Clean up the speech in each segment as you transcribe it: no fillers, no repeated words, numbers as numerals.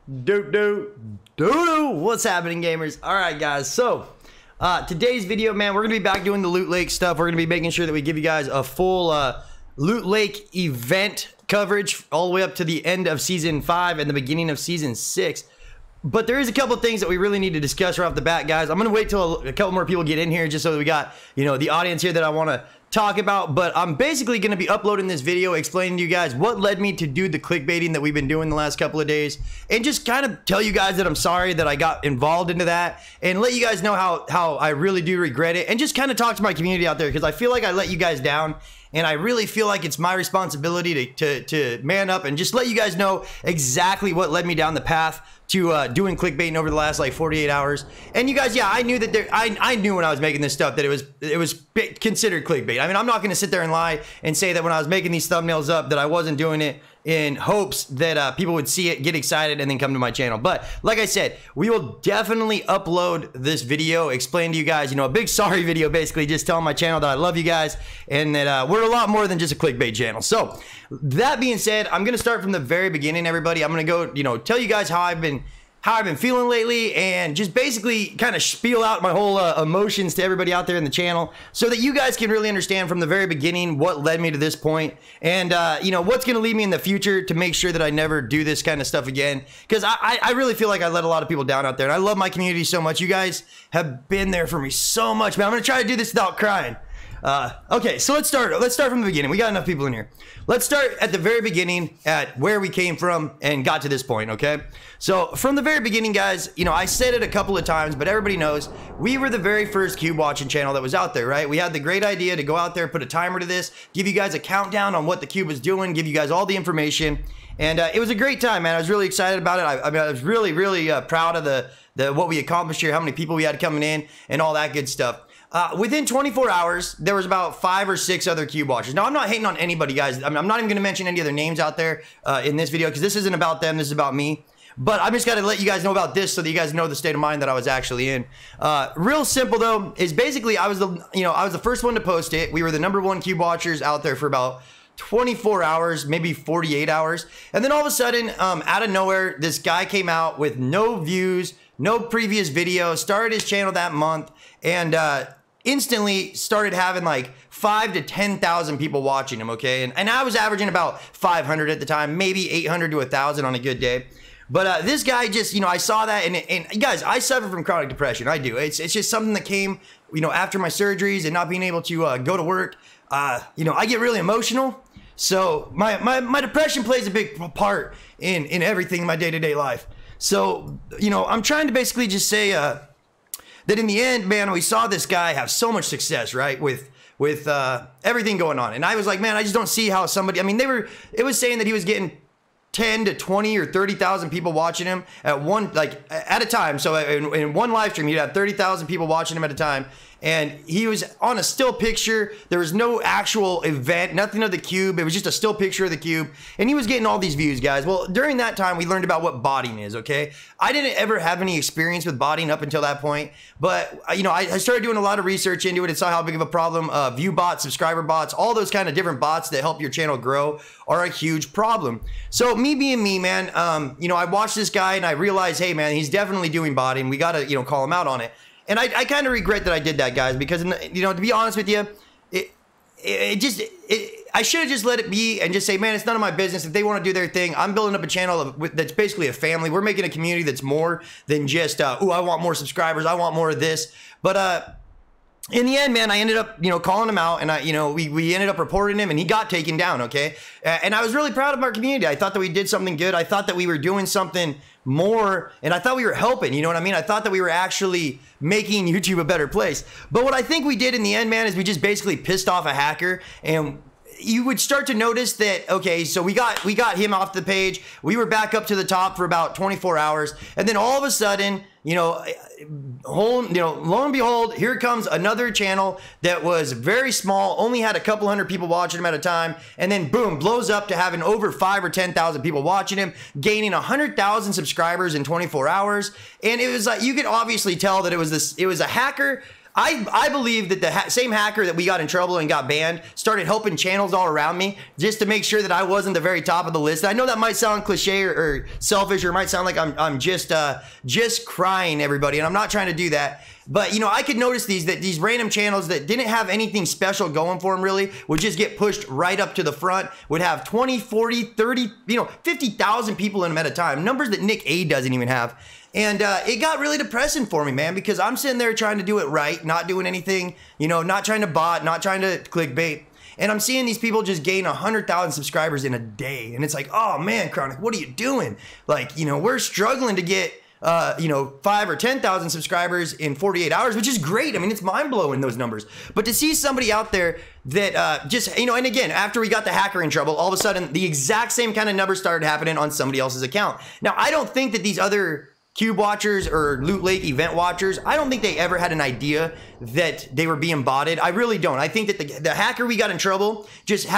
What's happening, gamers? All right, guys. So today's video, man, we're gonna be back doing the Loot Lake stuff. We're gonna be making sure that we give you guys a full Loot Lake event coverage all the way up to the end of season 5 and the beginning of season 6. But there is a couple of things that we really need to discuss right off the bat, guys. I'm gonna wait till a couple more people get in here just so that we got, you know, the audience here that I want to talk about. But I'm basically going to be uploading this video explaining to you guys what led me to do the clickbaiting that we've been doing the last couple of days, and just kind of tell you guys that I'm sorry that I got involved into that, and let you guys know how I really do regret it, and just kind of talk to my community out there, because I feel like I let you guys down, and I really feel like it's my responsibility to man up and just let you guys know exactly what led me down the path to doing clickbaiting over the last like 48 hours. And you guys, yeah, I knew that I knew when I was making this stuff that it was considered clickbait. I mean, I'm not going to sit there and lie and say that when I was making these thumbnails up that I wasn't doing it in hopes that people would see it, get excited, and then come to my channel. But like I said, we will definitely upload this video, explain to you guys, you know, a big sorry video, basically just telling my channel that I love you guys and that we're a lot more than just a clickbait channel. So that being said, I'm going to start from the very beginning, everybody. I'm going to go, you know, tell you guys how I've been feeling lately, and just basically kind of spiel out my whole emotions to everybody out there in the channel, so that you guys can really understand from the very beginning what led me to this point, and you know, what's going to lead me in the future to make sure that I never do this kind of stuff again, because I really feel like I let a lot of people down out there, and I love my community so much. You guys have been there for me so much, man. I'm going to try to do this without crying. Okay, so let's start from the beginning. We got enough people in here. Let's start at the very beginning, at where we came from and got to this point, okay? So from the very beginning, guys, you know, I said it a couple of times, but everybody knows we were the very first cube watching channel that was out there, right? We had the great idea to go out there, put a timer to this, give you guys a countdown on what the cube was doing, give you guys all the information, and it was a great time, man. I was really excited about it. I mean, I was really proud of the what we accomplished here, how many people we had coming in, and all that good stuff. Within 24 hours, there was about 5 or 6 other cube watchers. Now, I'm not hating on anybody, guys. I'm not even going to mention any other names out there in this video, because this isn't about them. This is about me. But I'm just got to let you guys know about this so that you guys know the state of mind that I was actually in. Real simple, though, is basically I was the first one to post it. We were the #1 cube watchers out there for about 24 hours, maybe 48 hours. And then all of a sudden, out of nowhere, this guy came out with no views, no previous video, started his channel that month, and instantly started having like 5,000 to 10,000 people watching him, okay? And I was averaging about 500 at the time, maybe 800 to 1,000 on a good day. But this guy just, you know, I saw that, and guys, I suffer from chronic depression. I do. It's just something that came, you know, after my surgeries and not being able to go to work. You know, I get really emotional. So my depression plays a big part in everything in my day-to-day life. So, you know, I'm trying to basically just say that in the end, man, we saw this guy have so much success, right, with everything going on. And I was like, man, I just don't see how somebody, I mean, it was saying that he was getting 10 to 20 or 30,000 people watching him at a time. So in one live stream, he'd have 30,000 people watching him at a time. And he was on a still picture. There was no actual event, nothing of the cube. It was just a still picture of the cube. And he was getting all these views, guys. Well, during that time, we learned about what botting is, okay? I didn't ever have any experience with botting up until that point. But, you know, I started doing a lot of research into it and saw how big of a problem view bots, subscriber bots, all those kind of different bots that help your channel grow are a huge problem. So me being me, man, you know, I watched this guy and I realized, hey, man, he's definitely doing botting. We got to, you know, call him out on it. And I kind of regret that I did that, guys, because, you know, to be honest with you, I should have just let it be and just say, man, it's none of my business. If they want to do their thing, I'm building up a channel that's basically a family. We're making a community that's more than just, oh, I want more subscribers. I want more of this. But in the end, man, I ended up, you know, calling him out, and you know, we ended up reporting him, and he got taken down, okay? And I was really proud of our community. I thought that we did something good. I thought that we were doing something more, and I thought we were helping, you know what I mean? I thought that we were actually making YouTube a better place. But what I think we did in the end, man, is we just basically pissed off a hacker, and you would start to notice that, okay, so we got him off the page. We were back up to the top for about 24 hours. And then all of a sudden, you know, lo and behold, here comes another channel that was very small, only had a couple hundred people watching him at a time. And then boom, blows up to having over 5,000 or 10,000 people watching him, gaining 100,000 subscribers in 24 hours. And it was like, you could obviously tell that it was a hacker. I believe that the same hacker that we got in trouble and got banned started helping channels all around me just to make sure that I wasn't the very top of the list. I know that might sound cliche or selfish, or it might sound like I'm just crying everybody, and I'm not trying to do that. But, you know, I could notice these random channels that didn't have anything special going for them really would just get pushed right up to the front, would have 20, 40, 30, you know, 50,000 people in them at a time. Numbers that Nick A doesn't even have. And it got really depressing for me, man, because I'm sitting there trying to do it right, not doing anything, you know, not trying to bot, not trying to clickbait. And I'm seeing these people just gain 100,000 subscribers in a day. And it's like, oh man, Chronic, what are you doing? Like, you know, we're struggling to get, you know, 5 or 10,000 subscribers in 48 hours, which is great. I mean, it's mind blowing, those numbers. But to see somebody out there that just, you know, and again, after we got the hacker in trouble, all of a sudden the exact same kind of numbers started happening on somebody else's account. Now, I don't think that these other Cube watchers or Loot Lake event watchers, I don't think they ever had an idea that they were being botted. I really don't. I think that the hacker we got in trouble just he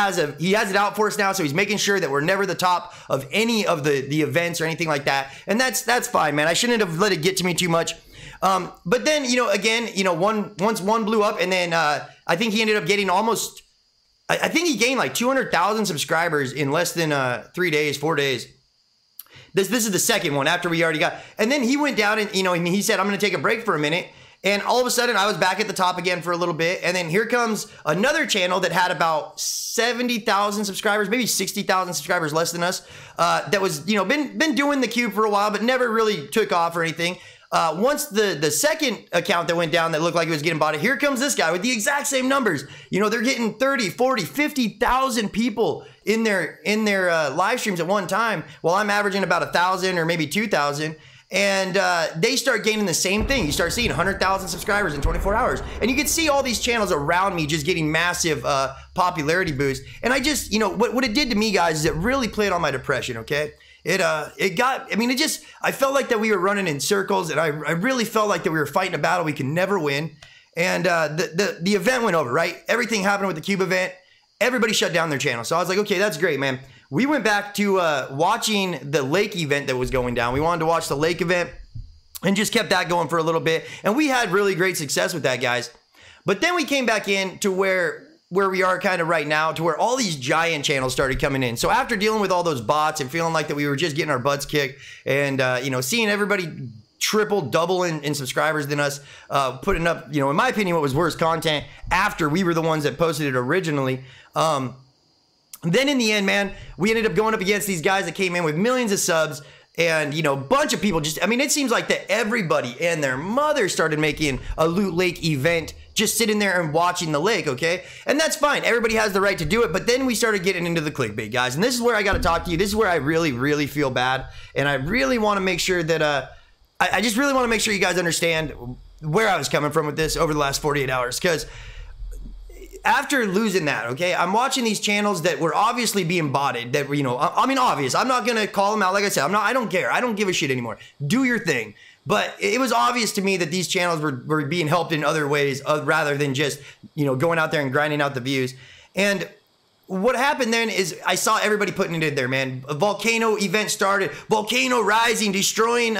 has it out for us now, so he's making sure that we're never the top of any of the events or anything like that. And that's fine, man. I shouldn't have let it get to me too much. But then, you know, again, you know, once one blew up, and then I think he ended up getting almost, I think he gained like 200,000 subscribers in less than 3 days, 4 days. This is the second one after we already got, and then he went down and, you know, he said, I'm going to take a break for a minute. And all of a sudden I was back at the top again for a little bit. And then here comes another channel that had about 70,000 subscribers, maybe 60,000 subscribers less than us. That was, you know, been doing the Cube for a while, but never really took off or anything. Once the second account that went down that looked like it was getting bought, here comes this guy with the exact same numbers. You know, they're getting 30, 40, 50,000 people in their live streams at one time, while I'm averaging about 1,000 or maybe 2,000. And they start gaining the same thing. You start seeing 100,000 subscribers in 24 hours. And you can see all these channels around me just getting massive popularity boosts. And I just, you know, what it did to me, guys, is it really played on my depression, okay? It got, I mean, I felt like that we were running in circles, and I really felt like that we were fighting a battle we could never win. And the event went over, right? Everything happened with the Cube event. Everybody shut down their channel. So I was like, okay, that's great, man. We went back to watching the Lake event that was going down. We wanted to watch the Lake event and just kept that going for a little bit. And we had really great success with that, guys. But then we came back in to where we are kind of right now, to where all these giant channels started coming in. So after dealing with all those bots and feeling like that we were just getting our butts kicked, and you know, seeing everybody triple, double in subscribers than us, putting up, you know, in my opinion, what was worse content after we were the ones that posted it originally. Then in the end, man, we ended up going up against these guys that came in with millions of subs, and, you know, a bunch of people just, I mean, it seems like that everybody and their mother started making a Loot Lake event, just sitting there and watching the lake, okay? And that's fine. Everybody has the right to do it. But then we started getting into the clickbait, guys. And this is where I got to talk to you. This is where I really, really feel bad. And I really want to make sure that, I just really want to make sure you guys understand where I was coming from with this over the last 48 hours. Because after losing that, okay, I'm watching these channels that were obviously being botted, that were, you know, I mean, obvious. I'm not going to call them out. Like I said, I don't care. I don't give a shit anymore. Do your thing. But it was obvious to me that these channels were being helped in other ways rather than just, you know, going out there and grinding out the views. And what happened then is I saw everybody putting it in there, man. A volcano event started, volcano rising, destroying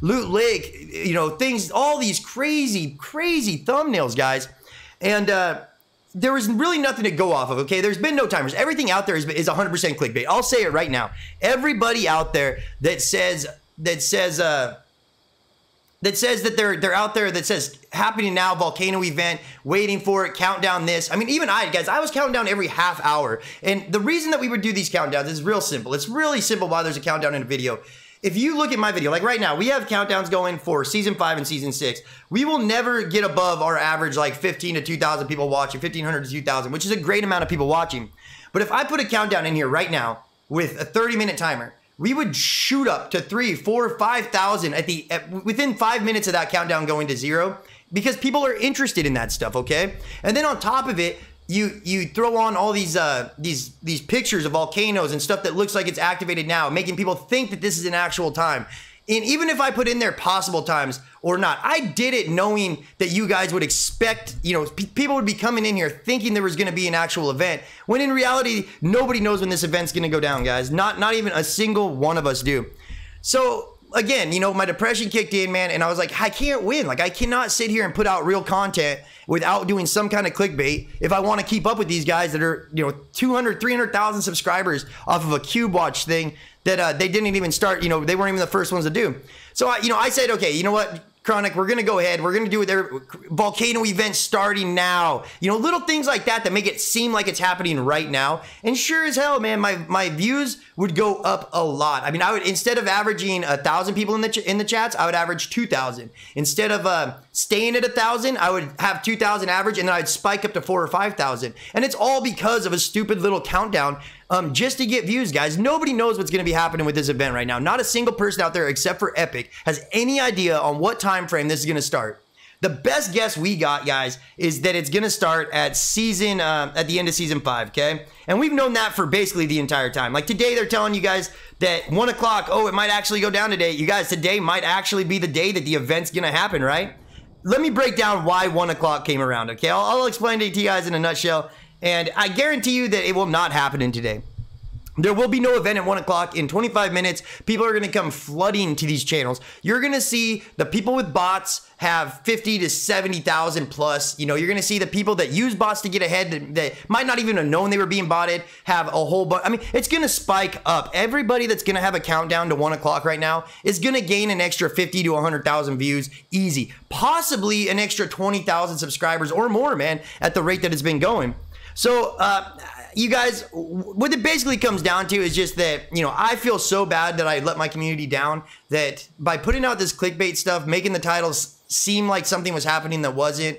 Loot Lake, you know, things, all these crazy, crazy thumbnails, guys. And there was really nothing to go off of, okay? There's been no timers. Everything out there is 100% clickbait. I'll say it right now. Everybody out there that says that they're out there, that says happening now, volcano event, waiting for it, countdown this. I mean, even guys, I was counting down every half hour. And the reason that we would do these countdowns is real simple. It's really simple why there's a countdown in a video. If you look at my video, like right now, we have countdowns going for season 5 and season 6. We will never get above our average, like 15 to 2,000 people watching, 1,500 to 2,000, which is a great amount of people watching. But if I put a countdown in here right now with a 30-minute timer, we would shoot up to 3,000, 4,000, 5,000 within 5 minutes of that countdown going to 0, because people are interested in that stuff, okay? And then on top of it, you throw on all these pictures of volcanoes and stuff that looks like it's activated now, making people think that this is an actual time. And even if I put in there possible times or not, I did it knowing that you guys would expect, you know, people would be coming in here thinking there was going to be an actual event, when in reality, nobody knows when this event's going to go down, guys. Not even a single one of us do. So again, you know, my depression kicked in, man, and I was like, I can't win. Like, I cannot sit here and put out real content without doing some kind of clickbait if I want to keep up with these guys that are, you know, 200, 300,000 subscribers off of a cube watch thing that they didn't even start, you know, they weren't even the first ones to do. So, I said, okay, you know what, Chronic, we're going to go ahead. We're going to do their volcano event starting now. You know, little things like that make it seem like it's happening right now. And sure as hell, man, my views would go up a lot. I mean, I would, instead of averaging 1,000 people in the chats, I would average 2,000. Instead of staying at 1,000, I would have 2,000 average, and then I'd spike up to 4,000 or 5,000. And it's all because of a stupid little countdown just to get views, guys. Nobody knows what's going to be happening with this event right now. Not a single person out there except for Epic has any idea on what time frame this is going to start. The best guess we got, guys, is that it's going to start at at the end of season 5, okay? And we've known that for basically the entire time. Like today, they're telling you guys that 1 o'clock, oh, it might actually go down today. You guys, today might actually be the day that the event's going to happen, right? Let me break down why 1 o'clock came around, okay? I'll explain it to you guys in a nutshell. And I guarantee you that it will not happen today. There will be no event at 1 o'clock. In 25 minutes, people are going to come flooding to these channels. You're going to see the people with bots have 50 to 70,000 plus. You know, you're going to see the people that use bots to get ahead that might not even have known they were being botted have a whole bunch. I mean, it's going to spike up. Everybody that's going to have a countdown to 1 o'clock right now is going to gain an extra 50 to 100,000 views easy. Possibly an extra 20,000 subscribers or more, man, at the rate that it's been going. So, you guys, what it basically comes down to is just that, you know, I feel so bad that I let my community down, that by putting out this clickbait stuff, making the titles seem like something was happening that wasn't,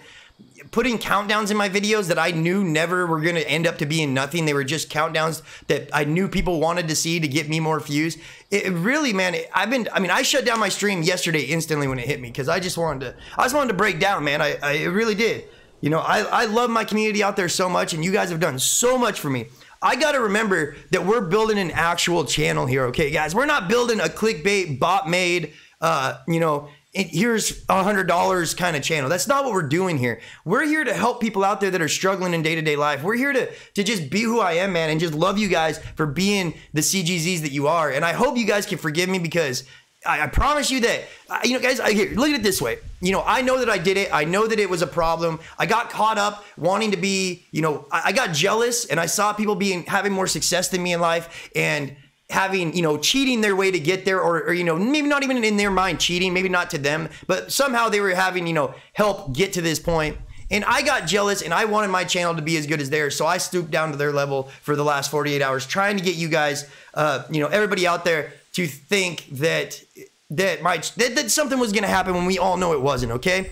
putting countdowns in my videos that I knew never were going to end up to being nothing. They were just countdowns that I knew people wanted to see to get me more views. It really, man, I shut down my stream yesterday instantly when it hit me because I just wanted to break down, man. I really did. You know, I love my community out there so much, and you guys have done so much for me. I got to remember that we're building an actual channel here, okay, guys? We're not building a clickbait, bot-made, you know, here's $100 kind of channel. That's not what we're doing here. We're here to help people out there that are struggling in day-to-day life. We're here to just be who I am, man, and just love you guys for being the CGZs that you are. And I hope you guys can forgive me because I promise you that, you know, guys, here, look at it this way. You know, I know that I did it. I know that it was a problem. I got caught up wanting to be, you know, I got jealous and I saw people having more success than me in life and having, you know, cheating their way to get there or, you know, maybe not even in their mind cheating, maybe not to them, but somehow they were having, you know, help get to this point. And I got jealous and I wanted my channel to be as good as theirs. So I stooped down to their level for the last 48 hours, trying to get you guys, you know, everybody out there to think that something was going to happen when we all know it wasn't, okay?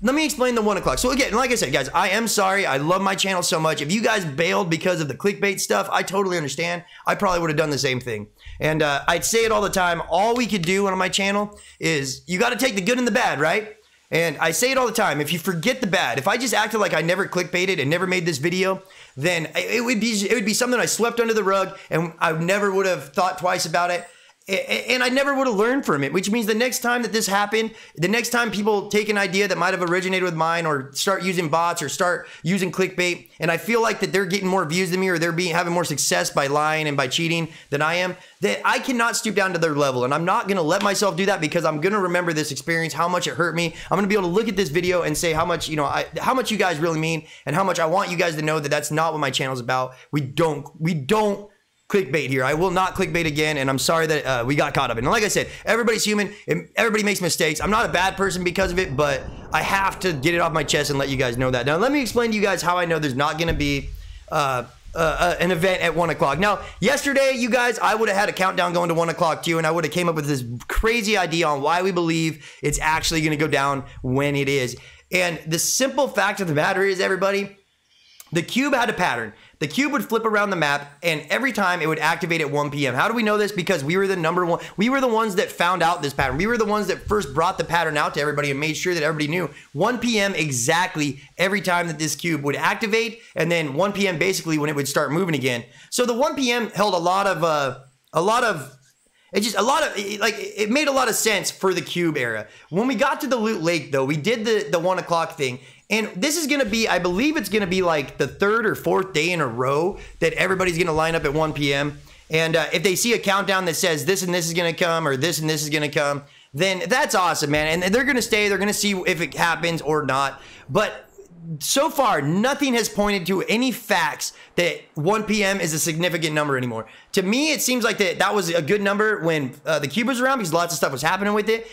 Let me explain the 1 o'clock. So again, like I said, guys, I am sorry. I love my channel so much. If you guys bailed because of the clickbait stuff, I totally understand. I probably would have done the same thing. And I'd say it all the time. All we could do on my channel is you got to take the good and the bad, right? And I say it all the time. If you forget the bad, if I just acted like I never clickbaited and never made this video, then it would be something I swept under the rug and I never would have thought twice about it. And I never would have learned from it, which means the next time that this happened, the next time people take an idea that might have originated with mine or start using bots or start using clickbait, and I feel like that they're getting more views than me or they're having more success by lying and by cheating than I am, that I cannot stoop down to their level. And I'm not going to let myself do that because I'm going to remember this experience, how much it hurt me. I'm going to be able to look at this video and say how much, you know, how much you guys really mean and how much I want you guys to know that that's not what my channel's about. We don't clickbait here. I will not clickbait again, and I'm sorry that we got caught up in it. And like I said, everybody's human. Everybody makes mistakes. I'm not a bad person because of it, but I have to get it off my chest and let you guys know that. Now, let me explain to you guys how I know there's not going to be an event at 1 o'clock. Now, yesterday, you guys, I would have had a countdown going to 1 o'clock too, and I would have came up with this crazy idea on why we believe it's actually going to go down when it is. And the simple fact of the matter is, everybody, the cube had a pattern. The cube would flip around the map, and every time it would activate at 1 p.m. How do we know this? Because we were the number one. We were the ones that found out this pattern. We were the ones that first brought the pattern out to everybody and made sure that everybody knew 1 p.m. exactly every time that this cube would activate, and then 1 p.m. basically when it would start moving again. So the 1 p.m. held it made a lot of sense for the cube era. When we got to the loot lake, though, we did the 1 o'clock thing. And this is going to be, I believe it's going to be like the 3rd or 4th day in a row that everybody's going to line up at 1 p.m. And if they see a countdown that says this and this is going to come or this and this is going to come, then that's awesome, man. And they're going to stay. They're going to see if it happens or not. But so far, nothing has pointed to any facts that 1 p.m. is a significant number anymore. To me, it seems like that was a good number when the cube was around because lots of stuff was happening with it.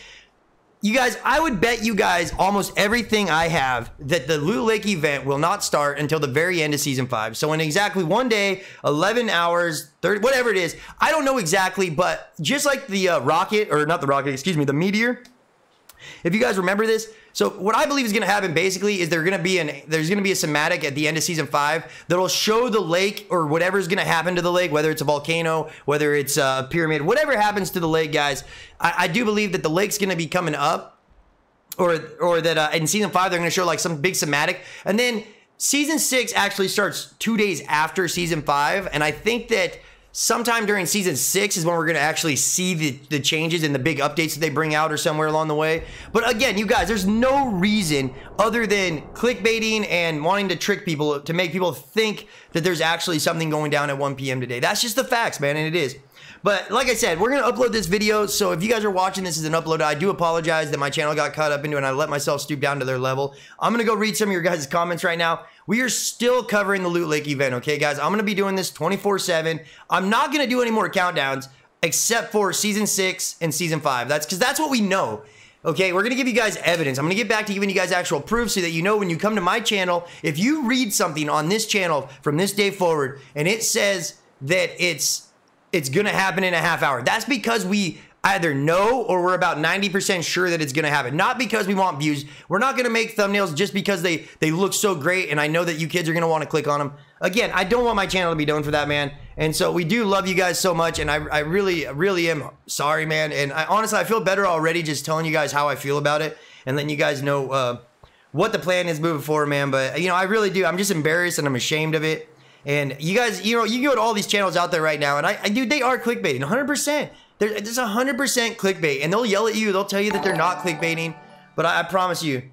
You guys, I would bet you guys almost everything I have that the Loot Lake event will not start until the very end of Season 5. So in exactly 1 day, 11 hours, 30, whatever it is, I don't know exactly, but just like the rocket, or not the rocket, excuse me, the meteor, if you guys remember this, so what I believe is going to happen basically is there's going to be a cinematic at the end of Season 5 that'll show the lake or whatever is going to happen to the lake, whether it's a volcano, whether it's a pyramid, whatever happens to the lake, guys. I do believe that the lake's going to be coming up, or that in Season 5 they're going to show like some big cinematic, and then Season 6 actually starts 2 days after Season 5, and I think that sometime during Season 6 is when we're going to actually see the changes and the big updates that they bring out or somewhere along the way. But again, you guys, there's no reason other than clickbaiting and wanting to trick people to make people think that there's actually something going down at 1 p.m. today. That's just the facts, man, and it is. But like I said, we're going to upload this video, so if you guys are watching this as an upload, I do apologize that my channel got caught up into it and I let myself stoop down to their level. I'm going to go read some of your guys' comments right now. We are still covering the Loot Lake event, okay, guys? I'm going to be doing this 24/7. I'm not going to do any more countdowns except for Season 6 and Season 5. That's because that's what we know. Okay, we're going to give you guys evidence. I'm going to get back to giving you guys actual proof so that you know when you come to my channel, if you read something on this channel from this day forward and it says that it's going to happen in a half hour, that's because we either know or we're about 90% sure that it's going to happen. Not because we want views. We're not going to make thumbnails just because they look so great and I know that you kids are going to want to click on them. Again, I don't want my channel to be known for that, man. And so we do love you guys so much, and I really am sorry, man. And honestly, I feel better already just telling you guys how I feel about it and letting you guys know what the plan is moving forward, man. But, you know, I really do. I'm just embarrassed and I'm ashamed of it. And you guys, you know, you go to all these channels out there right now, and dude, they are clickbaiting, 100%. There's 100% clickbait, and they'll yell at you. They'll tell you that they're not clickbaiting, but I promise you,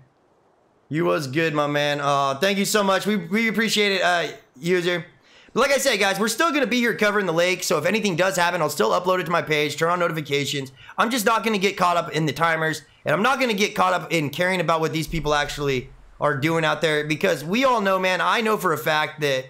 you was good, my man. Thank you so much. We appreciate it, user. But like I said, guys, we're still going to be here covering the lake, so if anything does happen, I'll still upload it to my page, turn on notifications. I'm just not going to get caught up in the timers, and I'm not going to get caught up in caring about what these people actually are doing out there, because we all know, man, I know for a fact that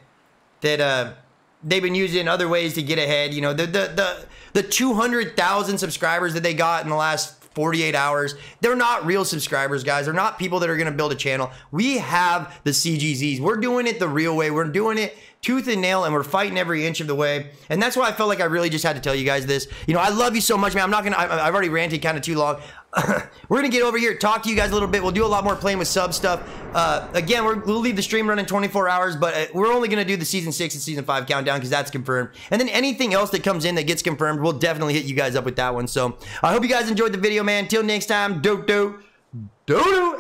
they've been using other ways to get ahead. You know, the 200,000 subscribers that they got in the last 48 hours, they're not real subscribers, guys. They're not people that are going to build a channel. We have the CGZs. We're doing it the real way. We're doing it tooth and nail, and we're fighting every inch of the way. And that's why I felt like I really just had to tell you guys this. You know, I love you so much, man. I've already ranted kind of too long. We're going to get over here, talk to you guys a little bit. We'll do a lot more playing with sub stuff. Again, we'll leave the stream running 24 hours, but we're only going to do the Season 6 and Season 5 countdown because that's confirmed. And then anything else that comes in that gets confirmed, we'll definitely hit you guys up with that one. So I hope you guys enjoyed the video, man. Till next time, do.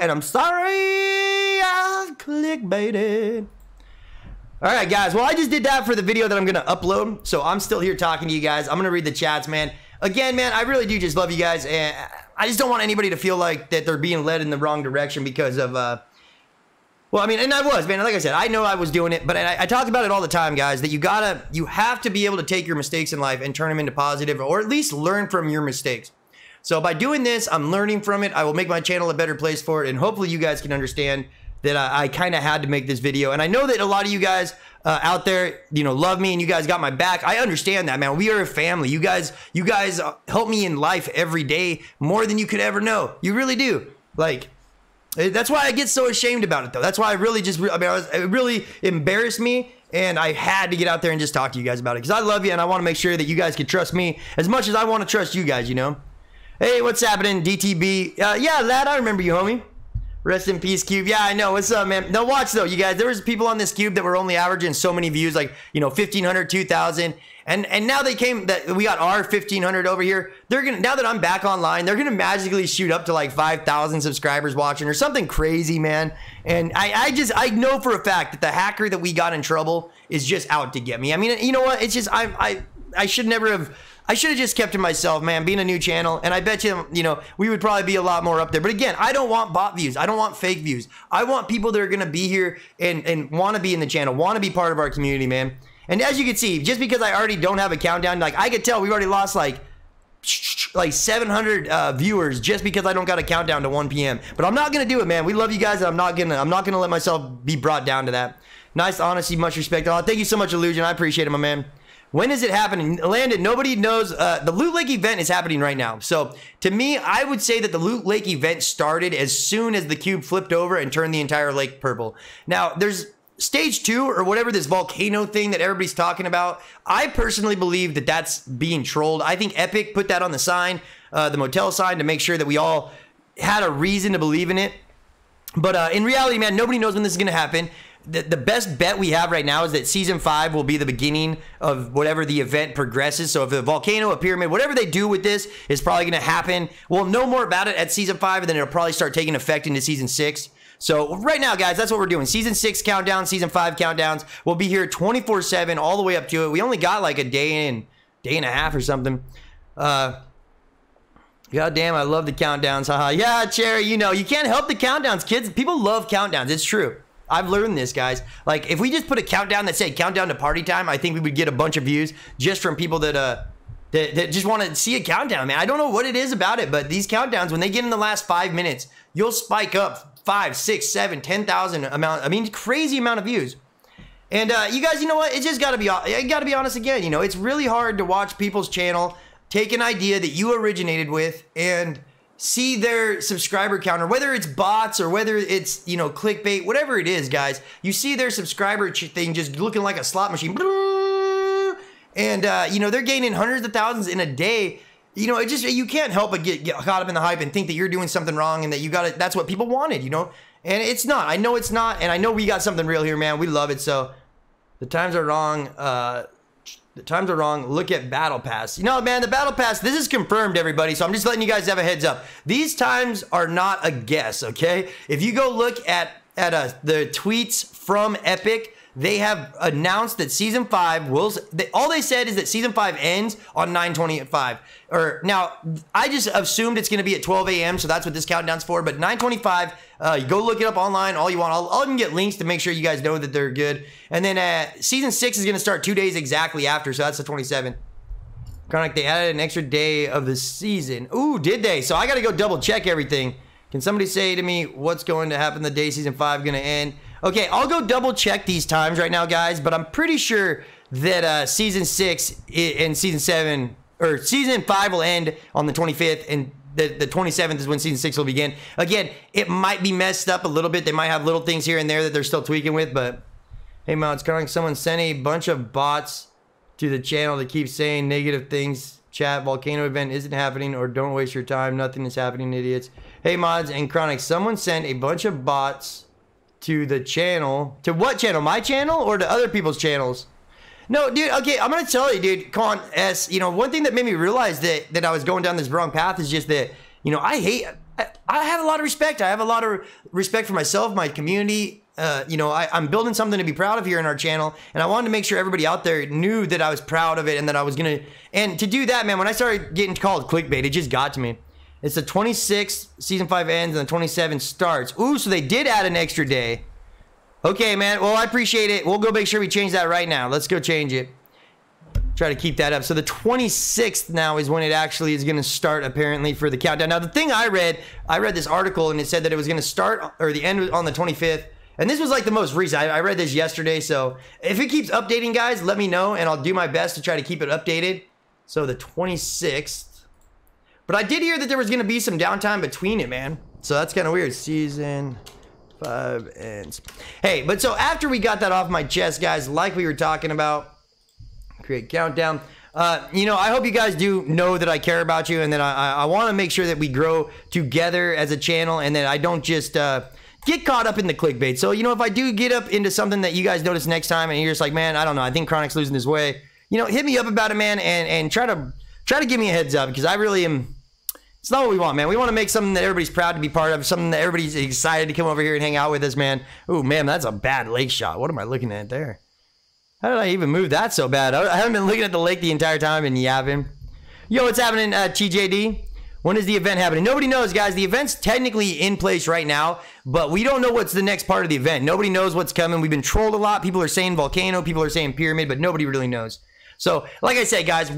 And I'm sorry I clickbaited. All right, guys. Well, I just did that for the video that I'm going to upload. So I'm still here talking to you guys. I'm going to read the chats, man. Again, man, I really do just love you guys. And I just don't want anybody to feel like that they're being led in the wrong direction because of, well, I mean, and I was, man. Like I said, I know I was doing it, but I talk about it all the time, guys, that you have to be able to take your mistakes in life and turn them into positive, or at least learn from your mistakes. So by doing this, I'm learning from it. I will make my channel a better place for it. And hopefully you guys can understand that I kind of had to make this video. And I know that a lot of you guys out there, you know, love me and you guys got my back. I understand that, man. We are a family. You guys help me in life every day more than you could ever know. You really do. Like, that's why I get so ashamed about it, though. That's why I really just, it really embarrassed me. And I had to get out there and just talk to you guys about it because I love you and I want to make sure that you guys can trust me as much as I want to trust you guys, you know. Hey, what's happening, DTB? Yeah, lad, I remember you, homie. Rest in peace, Cube. Yeah, I know. What's up, man? Now watch, though, you guys. There was people on this Cube that were only averaging so many views, like, you know, 1,500, 2,000. And now they came, that we got our 1,500 over here. They're going to, now that I'm back online, they're going to magically shoot up to like 5,000 subscribers watching or something crazy, man. And I know for a fact that the hacker that we got in trouble is just out to get me. I mean, you know what? It's just, I should never have... I should have just kept to myself, man, being a new channel, and I bet you, you know, we would probably be a lot more up there. But again, I don't want bot views. I don't want fake views. I want people that are going to be here and want to be in the channel, want to be part of our community, man. And as you can see, just because I already don't have a countdown, like I could tell we've already lost like 700 viewers just because I don't got a countdown to 1 p.m. But I'm not gonna do it, man. We love you guys, and I'm not gonna let myself be brought down to that. Nice honesty, much respect. Oh, thank you so much, Illusion. I appreciate it, my man. When is it happening? Landon, nobody knows. The Loot Lake event is happening right now. So to me, I would say that the Loot Lake event started as soon as the cube flipped over and turned the entire lake purple. Now, there's stage 2 or whatever, this volcano thing that everybody's talking about. I personally believe that that's being trolled. I think Epic put that on the sign, the motel sign, to make sure that we all had a reason to believe in it. But in reality, man, nobody knows when this is going to happen. The best bet we have right now is that Season 5 will be the beginning of whatever the event progresses. So if a volcano, a pyramid, whatever they do with this is probably going to happen. We'll know more about it at Season 5, and then it'll probably start taking effect into Season 6. So right now, guys, that's what we're doing. Season 6 countdown, Season 5 countdowns. We'll be here 24/7 all the way up to it. We only got like a day and a half or something. God damn, I love the countdowns. Haha. Yeah, Cherry, you know, you can't help the countdowns, kids. People love countdowns. It's true. I've learned this, guys. Like, if we just put a countdown that said countdown to party time, I think we would get a bunch of views just from people that just want to see a countdown, man. I don't know what it is about it, but these countdowns, when they get in the last 5 minutes, you'll spike up 5, 6, 7, 10,000 amount. I mean, crazy amount of views. And you guys, you know what? It's just gotta be honest again. You know, it's really hard to watch people's channel, take an idea that you originated with, and see their subscriber counter, whether it's bots or whether it's, you know, clickbait, whatever it is, guys. You see their subscriber thing just looking like a slot machine, and you know, they're gaining hundreds of thousands in a day. You know, it just, you can't help but get caught up in the hype and think that you're doing something wrong and that you got it. That's what people wanted, you know, and it's not. I know it's not, and I know we got something real here, man. We love it. So the times are wrong. The times are wrong. Look at Battle Pass. You know, man, the Battle Pass, this is confirmed, everybody. So I'm just letting you guys have a heads up. These times are not a guess, okay? If you go look at the tweets from Epic, they have announced that Season 5 will... all they said is that Season 5 ends on 9/25. Now, I just assumed it's going to be at 12 a.m., so that's what this countdown's for. But 9/25, you go look it up online, all you want. I'll even get links to make sure you guys know that they're good. And then Season 6 is going to start 2 days exactly after, so that's the 27th. Chronic, they added an extra day of the season. Ooh, did they? So I got to go double check everything. Can somebody say to me what's going to happen the day Season 5 going to end? Okay, I'll go double check these times right now, guys, but I'm pretty sure that Season 6 and Season 7, or Season 5 will end on the 25th, and the 27th is when Season 6 will begin. Again, it might be messed up a little bit. They might have little things here and there that they're still tweaking with, but hey, Mount, it's kind of like someone sent a bunch of bots to the channel that keep saying negative things. Chat, volcano event isn't happening, or don't waste your time. Nothing is happening, idiots. Hey, Mods and Chronic, someone sent a bunch of bots to the channel. To what channel? My channel or to other people's channels? No, dude, okay, I'm gonna tell you, dude, Con S, you know, one thing that made me realize that I was going down this wrong path is just that, you know, I have a lot of respect. I have a lot of respect for myself, my community. You know, I'm building something to be proud of here in our channel, and I wanted to make sure everybody out there knew that I was proud of it and that I was gonna, and to do that, man, when I started getting called clickbait, it just got to me. It's the 26th, Season 5 ends, and the 27th starts. Ooh, so they did add an extra day. Okay, man. Well, I appreciate it. We'll go make sure we change that right now. Let's go change it. Try to keep that up. So the 26th now is when it actually is going to start, apparently, for the countdown. Now, the thing I read this article, and it said that it was going to start, or the end on the 25th. And this was like the most recent. I read this yesterday, so if it keeps updating, guys, let me know, and I'll do my best to try to keep it updated. So the 26th. But I did hear that there was going to be some downtime between it, man. So that's kind of weird. Season 5 ends. Hey, but so after we got that off my chest, guys, like we were talking about, create countdown. You know, I hope you guys do know that I care about you, and that I want to make sure that we grow together as a channel, and that I don't just get caught up in the clickbait. So, you know, if I do get up into something that you guys notice next time, and you're just like, man, I don't know, I think Chronic's losing his way, you know, hit me up about it, man, and try to give me a heads up, because I really am. It's not what we want, man. We want to make something that everybody's proud to be part of, something that everybody's excited to come over here and hang out with us, man. Ooh, man, that's a bad lake shot. What am I looking at there? How did I even move that so bad? I haven't been looking at the lake the entire time and yapping. Yo, what's happening, TJD? When is the event happening? Nobody knows, guys. The event's technically in place right now, but we don't know what's the next part of the event. Nobody knows what's coming. We've been trolled a lot. People are saying volcano. People are saying pyramid, but nobody really knows. So, like I said, guys,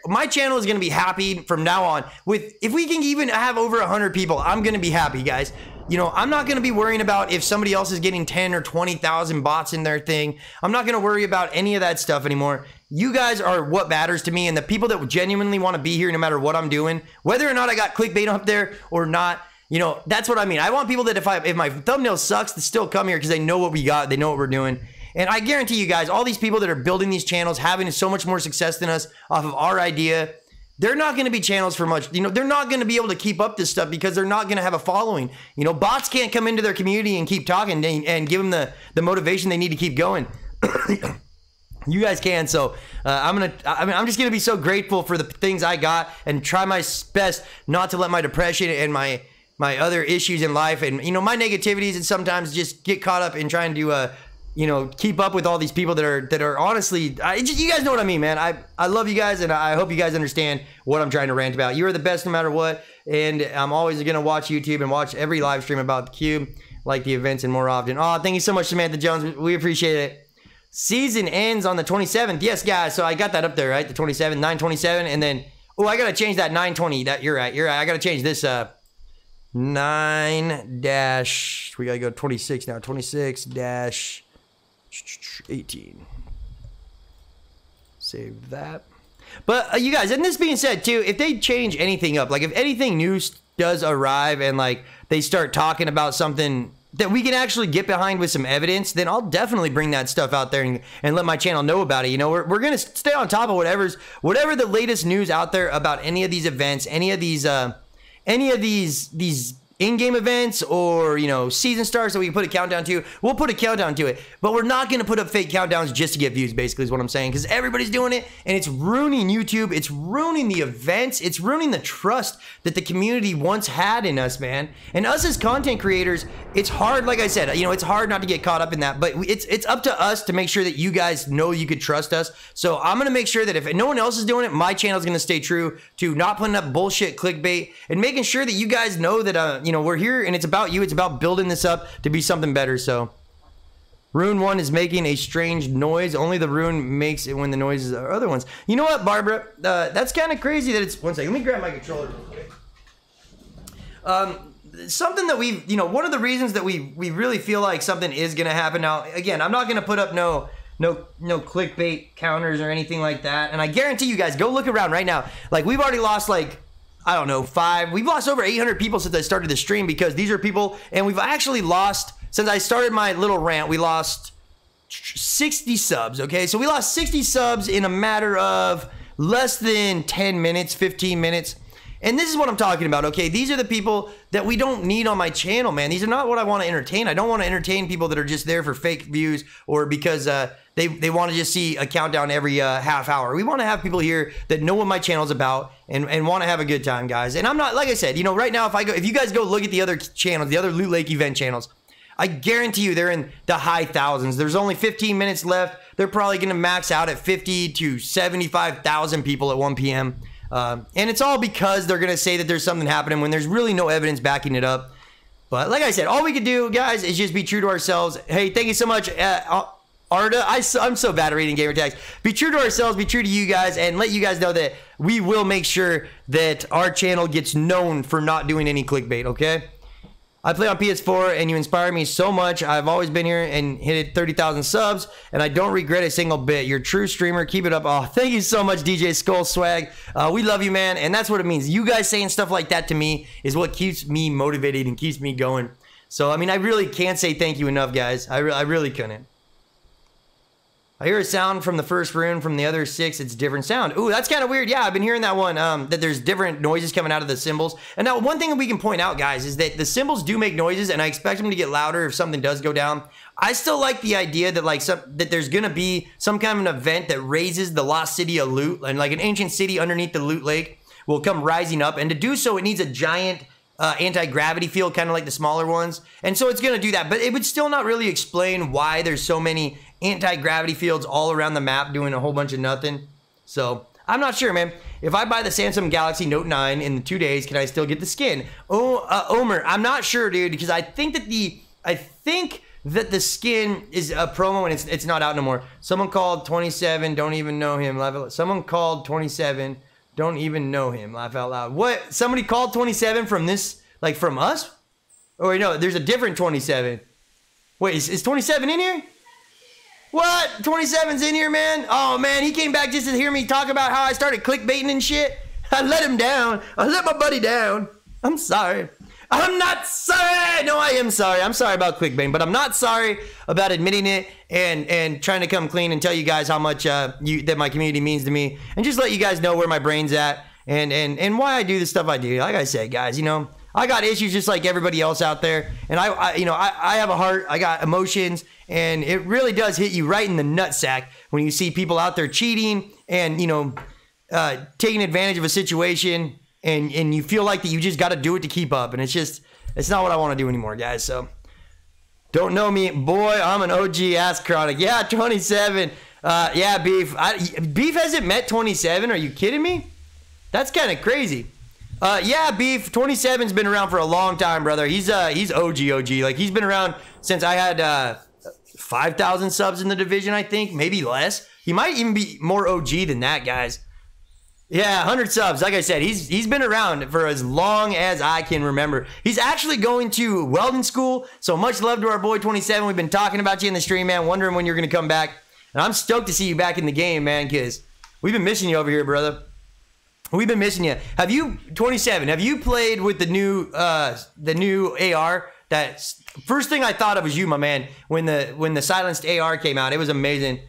my channel is going to be happy from now on. If we can even have over 100 people, I'm going to be happy, guys. You know, I'm not going to be worrying about if somebody else is getting 10 or 20,000 bots in their thing. I'm not going to worry about any of that stuff anymore. You guys are what matters to me, and the people that genuinely want to be here no matter what I'm doing, whether or not I got clickbait up there or not, you know, that's what I mean. I want people that if my thumbnail sucks to still come here because they know what we got, they know what we're doing. And I guarantee you guys, all these people that are building these channels, having so much more success than us off of our idea, they're not going to be channels for much. You know, they're not going to be able to keep up this stuff because they're not going to have a following. You know, bots can't come into their community and keep talking and give them the motivation they need to keep going. You guys can. So I'm just gonna be so grateful for the things I got and try my best not to let my depression and my other issues in life and, you know, my negativities and sometimes just get caught up in trying to you know, keep up with all these people that are honestly, you guys know what I mean, man. I love you guys, and I hope you guys understand what I'm trying to rant about. You are the best no matter what, and I'm always gonna watch YouTube and watch every live stream about the cube, like the events and more often. Oh, thank you so much, Samantha Jones. We appreciate it. Season ends on the 27th. Yes, guys. So I got that up there, right? The 27th, 9/27, and then I gotta change that 9/20. That you're right. I gotta change this 9 dash. We gotta go 26 now. 26-18. Save that. But you guys, and this being said too, if they change anything up, like if anything new does arrive and like they start talking about something that we can actually get behind with some evidence, then I'll definitely bring that stuff out there and let my channel know about it. You know, we're gonna stay on top of whatever the latest news out there about any of these events, any of these in-game events, or, you know, season stars that we can put a countdown to. We'll put a countdown to it, but we're not going to put up fake countdowns just to get views, basically is what I'm saying, because everybody's doing it, and it's ruining YouTube. It's ruining the events. It's ruining the trust that the community once had in us, man. And us as content creators, it's hard, like I said, you know, it's hard not to get caught up in that, but it's up to us to make sure that you guys know you could trust us. So I'm going to make sure that if no one else is doing it, my channel is going to stay true to not putting up bullshit clickbait and making sure that you guys know that, you know, we're here and it's about you. It's about building this up to be something better. So Rune 1 is making a strange noise. Only the rune makes it when the noises are other ones. You know what, Barbara? That's kind of crazy that it's... One second. Let me grab my controller real quick. Something that we've... You know, one of the reasons that we really feel like something is going to happen. Now, again, I'm not going to put up no clickbait counters or anything like that. And I guarantee you guys, go look around right now. Like, we've already lost, like... I don't know, we've lost over 800 people since I started the stream, because these are people, and we've actually lost, since I started my little rant, we lost 60 subs, okay? So we lost 60 subs in a matter of less than 10 minutes, 15 minutes. And this is what I'm talking about, okay? These are the people that we don't need on my channel, man. These are not what I want to entertain. I don't want to entertain people that are just there for fake views or because they want to just see a countdown every half hour. We want to have people here that know what my channel's about and want to have a good time, guys. And I'm not, like I said, you know, right now, if you guys go look at the other channels, the other Loot Lake event channels, I guarantee you they're in the high thousands. There's only 15 minutes left. They're probably going to max out at 50 to 75,000 people at 1 p.m. And it's all because they're going to say that there's something happening when there's really no evidence backing it up. But like I said, all we can do, guys, is just be true to ourselves. Hey, thank you so much, Arda. I'm so bad at reading gamer tags. Be true to ourselves, be true to you guys, and let you guys know that we will make sure that our channel gets known for not doing any clickbait, okay? I play on PS4 and you inspire me so much. I've always been here and hit 30,000 subs, and I don't regret a single bit. You're a true streamer. Keep it up. Oh, thank you so much, DJ Skull Swag. We love you, man, and that's what it means. You guys saying stuff like that to me is what keeps me motivated and keeps me going. So, I mean, I really can't say thank you enough, guys. I really couldn't. I hear a sound from the first rune, from the other 6, it's a different sound. Ooh, that's kind of weird. Yeah, I've been hearing that one, that there's different noises coming out of the cymbals. And now, one thing that we can point out, guys, is that the cymbals do make noises, and I expect them to get louder if something does go down. I still like the idea that, like, that there's gonna be some kind of an event that raises the lost city of loot, and like an ancient city underneath the loot lake will come rising up, and to do so, it needs a giant anti-gravity field, kind of like the smaller ones. And so it's gonna do that, but it would still not really explain why there's so many anti-gravity fields all around the map doing a whole bunch of nothing. So I'm not sure, man. if I buy the Samsung Galaxy Note 9 in 2 days, can I still get the skin? Oh, Omer, I'm not sure, dude, because I think that the skin is a promo and it's not out no more. Someone called 27, don't even know him. Laugh out loud. Someone called 27, don't even know him. Laugh out loud. What? Somebody called 27 from this, like from us? Oh, wait, no, there's a different 27. Wait, is 27 in here? What? 27's in here, man? Oh, man, he came back just to hear me talk about how I started clickbaiting and shit. I let him down. I let my buddy down. I'm sorry. I'm not sorry. No, I am sorry. I'm sorry about clickbaiting, but I'm not sorry about admitting it and trying to come clean and tell you guys how much that my community means to me, and just let you guys know where my brain's at and why I do the stuff I do. Like I said, guys, you know, I got issues just like everybody else out there, and I have a heart. I got emotions, and it really does hit you right in the nutsack when you see people out there cheating and, you know, taking advantage of a situation. And you feel like that you just got to do it to keep up. And it's not what I want to do anymore, guys. So, don't know me. Boy, I'm an OG ass chronic. Yeah, 27. Yeah, Beef. Beef hasn't met 27. Are you kidding me? That's kind of crazy. Yeah, Beef. 27's been around for a long time, brother. He's OG. Like, he's been around since I had 5,000 subs in the division, I think. Maybe less. He might even be more OG than that, guys. Yeah, 100 subs. Like I said, he's been around for as long as I can remember. He's actually going to welding school, so much love to our boy 27. We've been talking about you in the stream, man, wondering when you're going to come back. And I'm stoked to see you back in the game, man, because we've been missing you over here, brother. We've been missing you. Have you, 27, have you played with the new AR? That first thing I thought of was you, my man, when the silenced AR came out. It was amazing.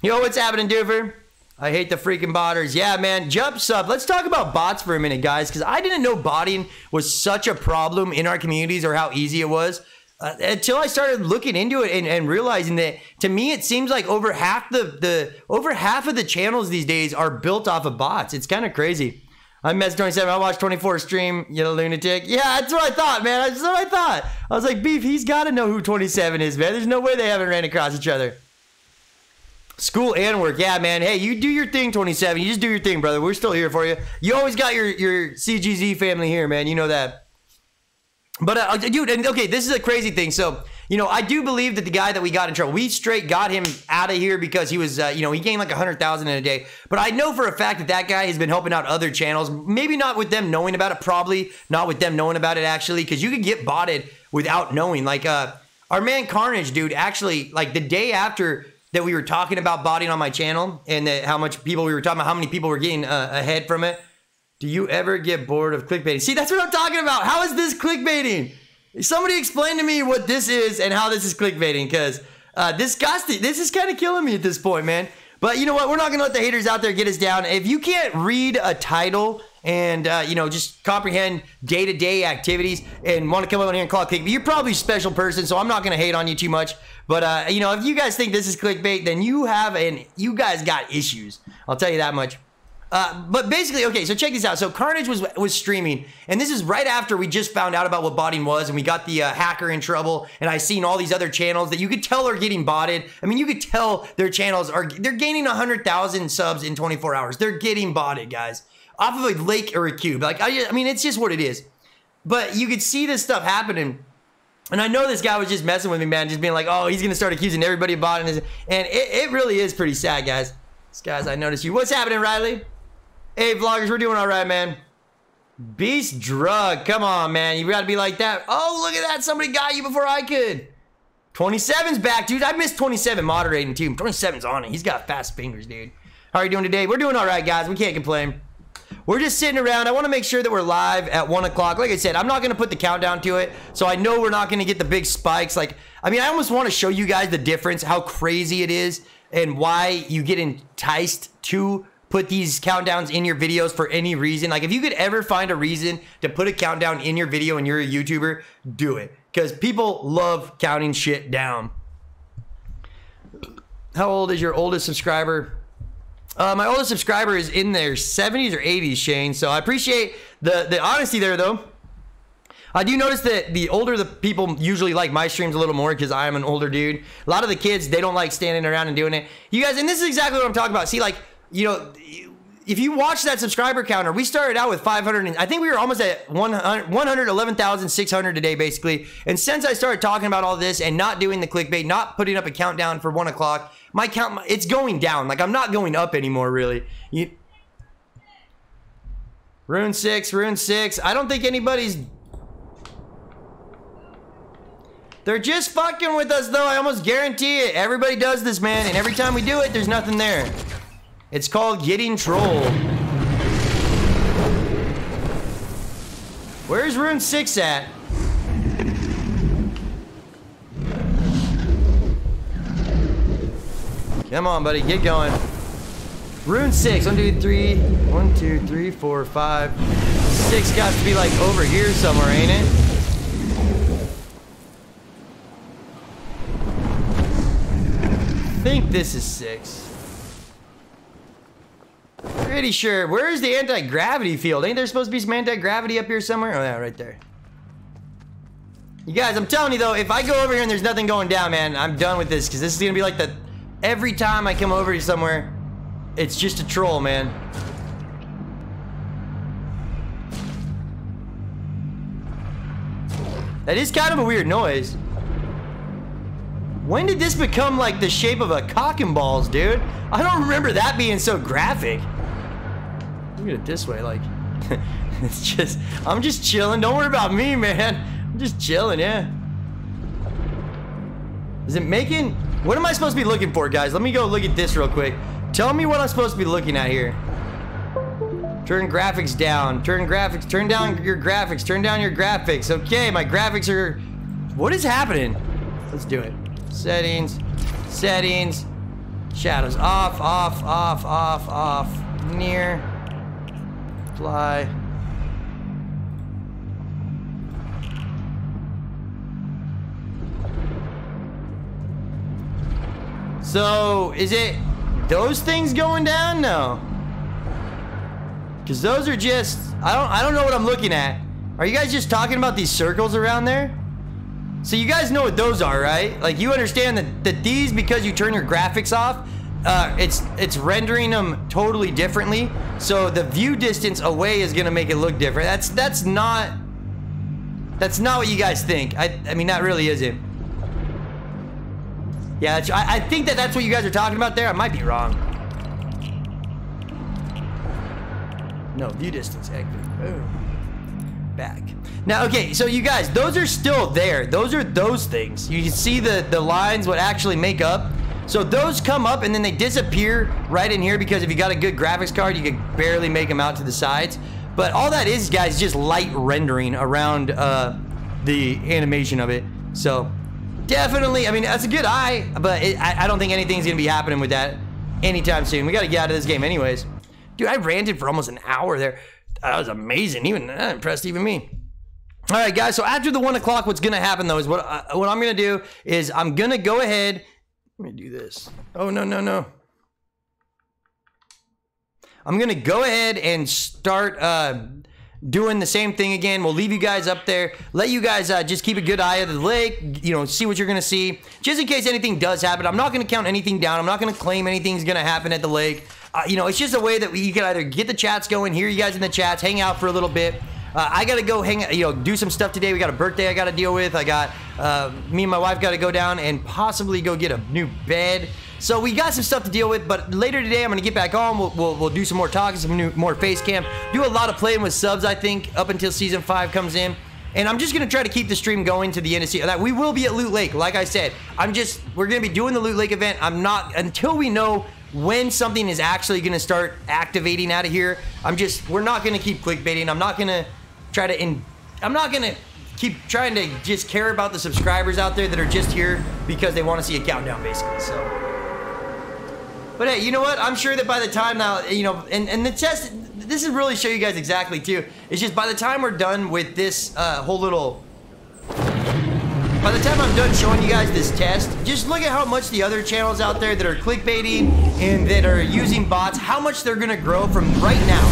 Yo, what's happening, Doofer? I hate the freaking botters. Yeah, man. Jump sub. Let's talk about bots for a minute, guys, because I didn't know botting was such a problem in our communities or how easy it was until I started looking into it and realizing that, to me, it seems like over half of the channels these days are built off of bots. It's kind of crazy. I'm Mess27. I watched 24 stream. You lunatic. Yeah, that's what I thought, man. That's what I thought. I was like, Beef, he's got to know who 27 is, man. There's no way they haven't ran across each other. School and work. Yeah, man. Hey, you do your thing, 27. You just do your thing, brother. We're still here for you. You always got your CGZ family here, man. You know that. But, dude, and okay, this is a crazy thing. So, you know, I do believe that the guy that we got in trouble, we straight got him out of here because he was, you know, he gained like 100,000 in a day. But I know for a fact that that guy has been helping out other channels. Maybe not with them knowing about it. Probably not with them knowing about it, actually. Because you could get botted without knowing. Like, our man Carnage, dude, actually, like, the day after that we were talking about botting on my channel and that how much people we were talking about, how many people were getting ahead from it. Do you ever get bored of clickbaiting? See, that's what I'm talking about. How is this clickbaiting? Somebody explain to me what this is and how this is clickbaiting, because this is kind of killing me at this point, man. But you know what? We're not going to let the haters out there get us down. If you can't read a title and, you know, just comprehend day-to-day activities and want to come over here and call it clickbait, you're probably a special person, so I'm not going to hate on you too much. But, you know, if you guys think this is clickbait, then you guys got issues. I'll tell you that much. But basically, okay, so check this out. So Carnage was streaming, and this is right after we just found out about what botting was, and we got the hacker in trouble, and I seen all these other channels that you could tell are getting botted. I mean, you could tell their channels they're gaining 100,000 subs in 24 hours. They're getting botted, guys, off of a lake or a cube. Like, I mean, it's just what it is. But you could see this stuff happening. And I know this guy was just messing with me, man, just being like, oh, he's going to start accusing everybody of botting. And it really is pretty sad, guys. Guys, I noticed you. What's happening, Riley? Hey, vloggers, we're doing all right, man. Beast Drug. Come on, man. You got to be like that. Oh, look at that. Somebody got you before I could. 27's back, dude. I missed 27 moderating, too. 27's on it. He's got fast fingers, dude. How are you doing today? We're doing all right, guys. We can't complain. We're just sitting around. I want to make sure that we're live at 1 o'clock. Like I said, I'm not going to put the countdown to it, so I know we're not going to get the big spikes. Like, I mean, I almost want to show you guys the difference, how crazy it is, and why you get enticed to put these countdowns in your videos for any reason. Like, if you could ever find a reason to put a countdown in your video and you're a YouTuber, do it. Because people love counting shit down. How old is your oldest subscriber? My oldest subscriber is in their 70s or 80s, Shane. So I appreciate the honesty there, though. I do notice that the older the people usually like my streams a little more because I am an older dude. A lot of the kids, they don't like standing around and doing it. You guys, and this is exactly what I'm talking about. See, like, you know, if you watch that subscriber counter, we started out with 500, and I think we were almost at 111,600 today, basically. And since I started talking about all this and not doing the clickbait, not putting up a countdown for 1 o'clock, my count, it's going down. Like, I'm not going up anymore, really. Rune 6, Rune 6. I don't think anybody's... They're just fucking with us, though. I almost guarantee it. Everybody does this, man. And every time we do it, there's nothing there. It's called getting trolled. Where's Rune 6 at? Come on, buddy. Get going. Rune 6. 1, 2, 3. 1, 2, 3, 4, 5. 6 got to be like over here somewhere, ain't it? I think this is 6. Pretty sure. Where's the anti-gravity field? Ain't there supposed to be some anti-gravity up here somewhere? Oh yeah, right there. You guys, I'm telling you though, if I go over here and there's nothing going down, man, I'm done with this, because this is gonna be like the... Every time I come over here somewhere, it's just a troll, man. That is kind of a weird noise. When did this become like the shape of a cock and balls, dude? I don't remember that being so graphic. Look at it this way, like, it's just, I'm just chilling. Don't worry about me, man. I'm just chilling, yeah. Is it making, what am I supposed to be looking for, guys? Let me go look at this real quick. Tell me what I'm supposed to be looking at here. Turn graphics down. Turn graphics, turn down your graphics. Turn down your graphics. Okay, my graphics are, what is happening? Let's do it. Settings, settings, shadows off, off, off, off, off, near, apply. So, is it those things going down? No. Because those are just, I don't know what I'm looking at. Are you guys just talking about these circles around there? So you guys know what those are, right? Like, you understand that these, because you turn your graphics off, it's rendering them totally differently. So the view distance away is gonna make it look different. That's not what you guys think. I mean, that really isn't. Yeah, I think that's what you guys are talking about there. I might be wrong. No, view distance active. Boom. Back. Now, okay, so you guys, those are still there. Those are those things. You can see the lines, what actually make up. So those come up and then they disappear right in here, because if you got a good graphics card, you can barely make them out to the sides. But all that is, guys, just light rendering around the animation of it. So definitely, I mean, that's a good eye, but I don't think anything's gonna be happening with that anytime soon. We gotta get out of this game anyways. Dude, I ranted for almost an hour there. That was amazing. Even that impressed even me. All right, guys. So after the 1 o'clock, what's gonna happen though is what I'm gonna do is I'm gonna go ahead. Let me do this. Oh no no no. I'm gonna go ahead and start doing the same thing again. We'll leave you guys up there. Let you guys just keep a good eye of the lake. You know, see what you're gonna see, just in case anything does happen. I'm not gonna count anything down. I'm not gonna claim anything's gonna happen at the lake. You know, it's just a way that you can either get the chats going, hear you guys in the chats, hang out for a little bit. I gotta go do some stuff today. We got a birthday I gotta deal with. I got, me and my wife gotta go down and possibly go get a new bed. So we got some stuff to deal with, but later today I'm gonna get back on. We'll do some more talking, some more face cam. Do a lot of playing with subs, I think, up until season 5 comes in. And I'm just gonna try to keep the stream going to the end of season. We will be at Loot Lake, like I said. We're gonna be doing the Loot Lake event. Until we know when something is actually gonna start activating out of here, we're not gonna keep clickbaiting. I'm not gonna keep trying to just care about the subscribers out there that are just here because they want to see a countdown, basically. So, but hey, you know what? I'm sure that by the time now, you know, and the test, this is really show you guys exactly too. It's just by the time we're done with this whole little, by the time I'm done showing you guys this test, just look at how much the other channels out there that are clickbaiting and that are using bots, how much they're gonna grow from right now.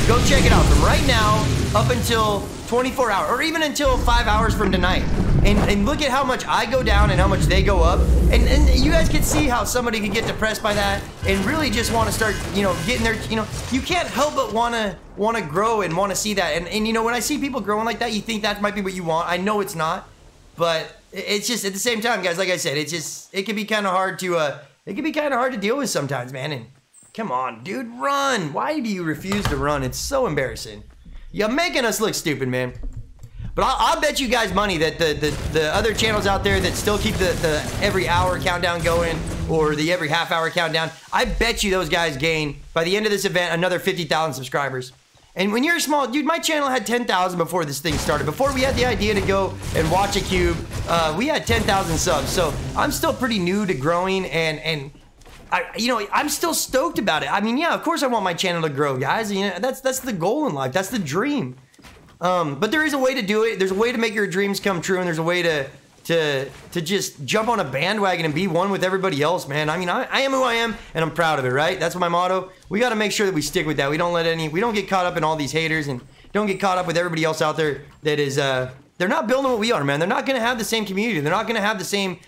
Go check it out. From right now up until 24 hours, or even until 5 hours from tonight. and look at how much I go down and how much they go up. And you guys can see how somebody could get depressed by that and really just want to start, you know, getting their, you know, you can't help but want to grow and want to see that. And you know, when I see people growing like that, you think that might be what you want. I know it's not, but it's just at the same time, guys, like I said, it can be kind of hard to deal with sometimes, man. And come on, dude, run. Why do you refuse to run? It's so embarrassing. You're making us look stupid, man. But I'll bet you guys money that the other channels out there that still keep the every hour countdown going or the every half hour countdown, I bet you those guys gain, by the end of this event, another 50,000 subscribers. And when you're small, dude, my channel had 10,000 before this thing started. Before we had the idea to go and watch a cube, we had 10,000 subs. So I'm still pretty new to growing, and you know, I'm still stoked about it. I mean, yeah, of course I want my channel to grow, guys. You know, that's the goal in life. That's the dream. But there is a way to do it. There's a way to make your dreams come true, and there's a way to just jump on a bandwagon and be one with everybody else, man. I mean, I am who I am, and I'm proud of it, right? That's my motto. We got to make sure that we stick with that. We don't get caught up in all these haters, and don't get caught up with everybody else out there that is, they're not building what we are, man. They're not going to have the same community. They're not going to have the same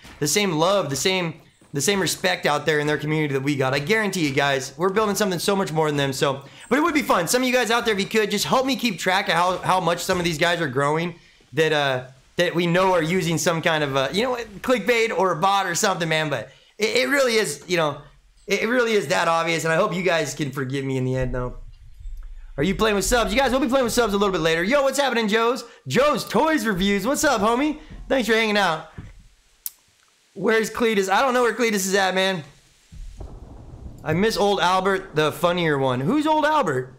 love, the same respect out there in their community that we got. I guarantee you guys, we're building something so much more than them. So, but it would be fun. Some of you guys out there, if you could, just help me keep track of how much some of these guys are growing that we know are using some kind of, you know, clickbait or a bot or something, man. But it really is, you know, it really is that obvious. And I hope you guys can forgive me in the end, though. Are you playing with subs? You guys will be playing with subs a little bit later. Yo, what's happening, Joe's? Joe's Toys Reviews. What's up, homie? Thanks for hanging out. Where's Cletus? I don't know where Cletus is at, man. I miss old Albert, the funnier one. Who's old Albert?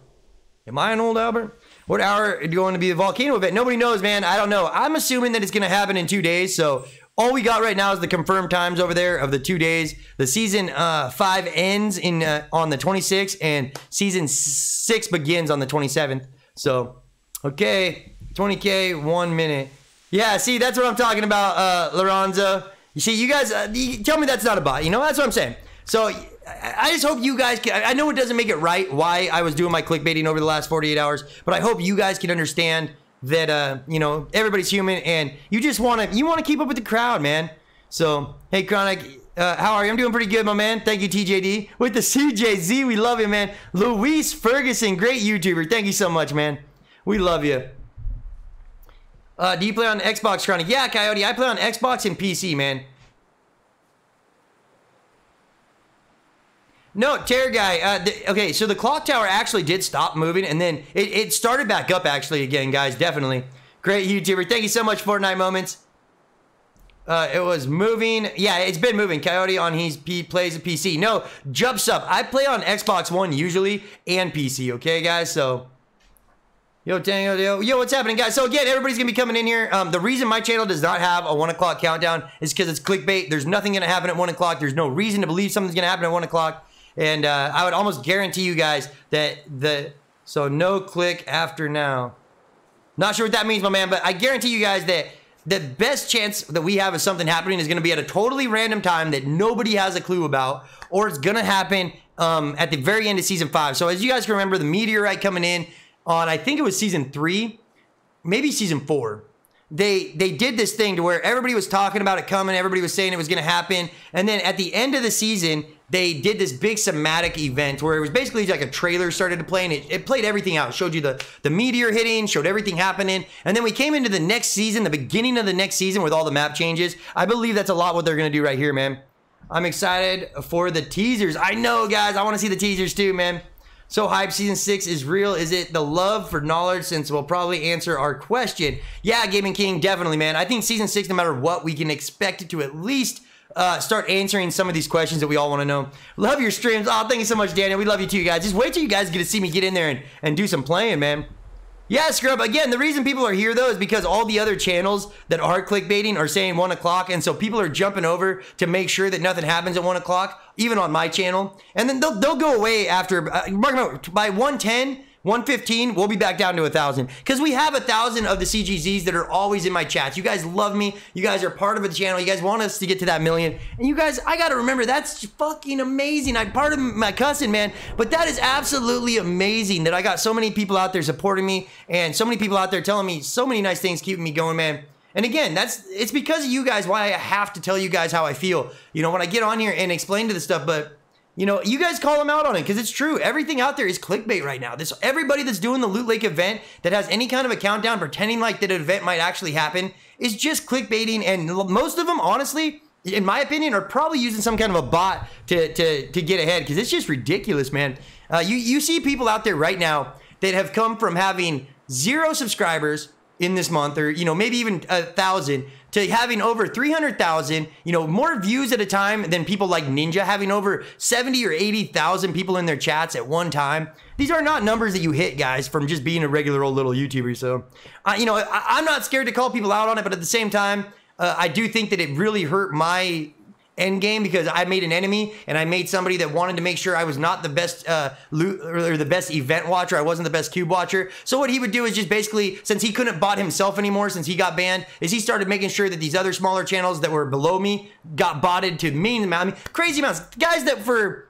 Am I an old Albert? What hour are you going to be the volcano event? Nobody knows, man. I don't know. I'm assuming that it's going to happen in 2 days. So all we got right now is the confirmed times over there of the 2 days. The season 5 ends on the 26th, and season 6 begins on the 27th. So, okay, 20K, 1 minute. Yeah, see, that's what I'm talking about, Lorenzo. You see, you guys, you tell me that's not a bot. You know, that's what I'm saying. So I just hope you guys can, I know it doesn't make it right why I was doing my clickbaiting over the last 48 hours, but I hope you guys can understand that, you know, everybody's human, and you just want to keep up with the crowd, man. So, hey, Chronic, how are you? I'm doing pretty good, my man. Thank you, TJD. With the CJZ, we love you, man. Luis Ferguson, great YouTuber. Thank you so much, man. We love you. Do you play on Xbox, Chronic? Yeah, Coyote, I play on Xbox and PC, man. No, Terror Guy, okay, so the clock tower actually did stop moving, and then it started back up, actually, again, guys, definitely. Great YouTuber. Thank you so much, Fortnite Moments. It was moving. Yeah, it's been moving. Coyote on he plays a PC. No, Jumps Up. I play on Xbox One usually, and PC, okay, guys, so... Yo, what's happening, guys? So again, everybody's gonna be coming in here. The reason my channel does not have a 1 o'clock countdown is because it's clickbait. There's nothing gonna happen at 1 o'clock. There's no reason to believe something's gonna happen at 1 o'clock. And I would almost guarantee you guys that so no click after now. Not sure what that means, my man, but I guarantee you guys that the best chance that we have of something happening is gonna be at a totally random time that nobody has a clue about, or it's gonna happen at the very end of season 5. So as you guys can remember, the meteorite coming in on, I think it was season 3, maybe season 4. They did this thing to where everybody was talking about it coming, everybody was saying it was going to happen, and then at the end of the season, they did this big cinematic event where it was basically like a trailer started to play, and it played everything out. It showed you the meteor hitting, showed everything happening, and then we came into the next season, the beginning of the next season with all the map changes. I believe that's a lot what they're going to do right here, man. I'm excited for the teasers. I know, guys, I want to see the teasers too, man. So hype, season 6 is real. Is it the love for knowledge? Since we'll probably answer our question. Yeah, Gaming King, definitely, man. I think season 6, no matter what, we can expect it to at least start answering some of these questions that we all want to know. Love your streams. Oh, thank you so much, Daniel. We love you too, guys. Just wait till you guys get to see me get in there and do some playing, man. Yeah, Scrub, again, the reason people are here, though, is because all the other channels that are clickbaiting are saying 1 o'clock, and so people are jumping over to make sure that nothing happens at 1 o'clock, even on my channel. And then they'll go away after, by 1:10, 1:15, we'll be back down to 1,000. Because we have 1,000 of the CGZs that are always in my chats. You guys love me. You guys are part of the channel. You guys want us to get to that million. And you guys, I got to remember, that's fucking amazing. I'm part of my cousin, man. But that is absolutely amazing that I got so many people out there supporting me and so many people out there telling me so many nice things, keeping me going, man. And again, it's because of you guys why I have to tell you guys how I feel, you know, when I get on here and explain to this stuff. But, you know, you guys call them out on it because it's true. Everything out there is clickbait right now. Everybody that's doing the Loot Lake event that has any kind of a countdown pretending like that an event might actually happen is just clickbaiting. And most of them, honestly, in my opinion, are probably using some kind of a bot to get ahead because it's just ridiculous, man. You see people out there right now that have come from having 0 subscribers in this month, or, you know, maybe even 1,000, to having over 300,000, you know, more views at a time than people like Ninja, having over 70 or 80,000 people in their chats at one time. These are not numbers that you hit, guys, from just being a regular old little YouTuber. So, you know, I'm not scared to call people out on it, but at the same time, I do think that it really hurt my end game because I made an enemy and I made somebody that wanted to make sure I was not the best loot or the best event watcher. I wasn't the best cube watcher. So what he would do is just basically, since he couldn't bot himself anymore, since he got banned, is he started making sure that these other smaller channels that were below me got botted to mean amount. I mean, crazy amounts. Guys that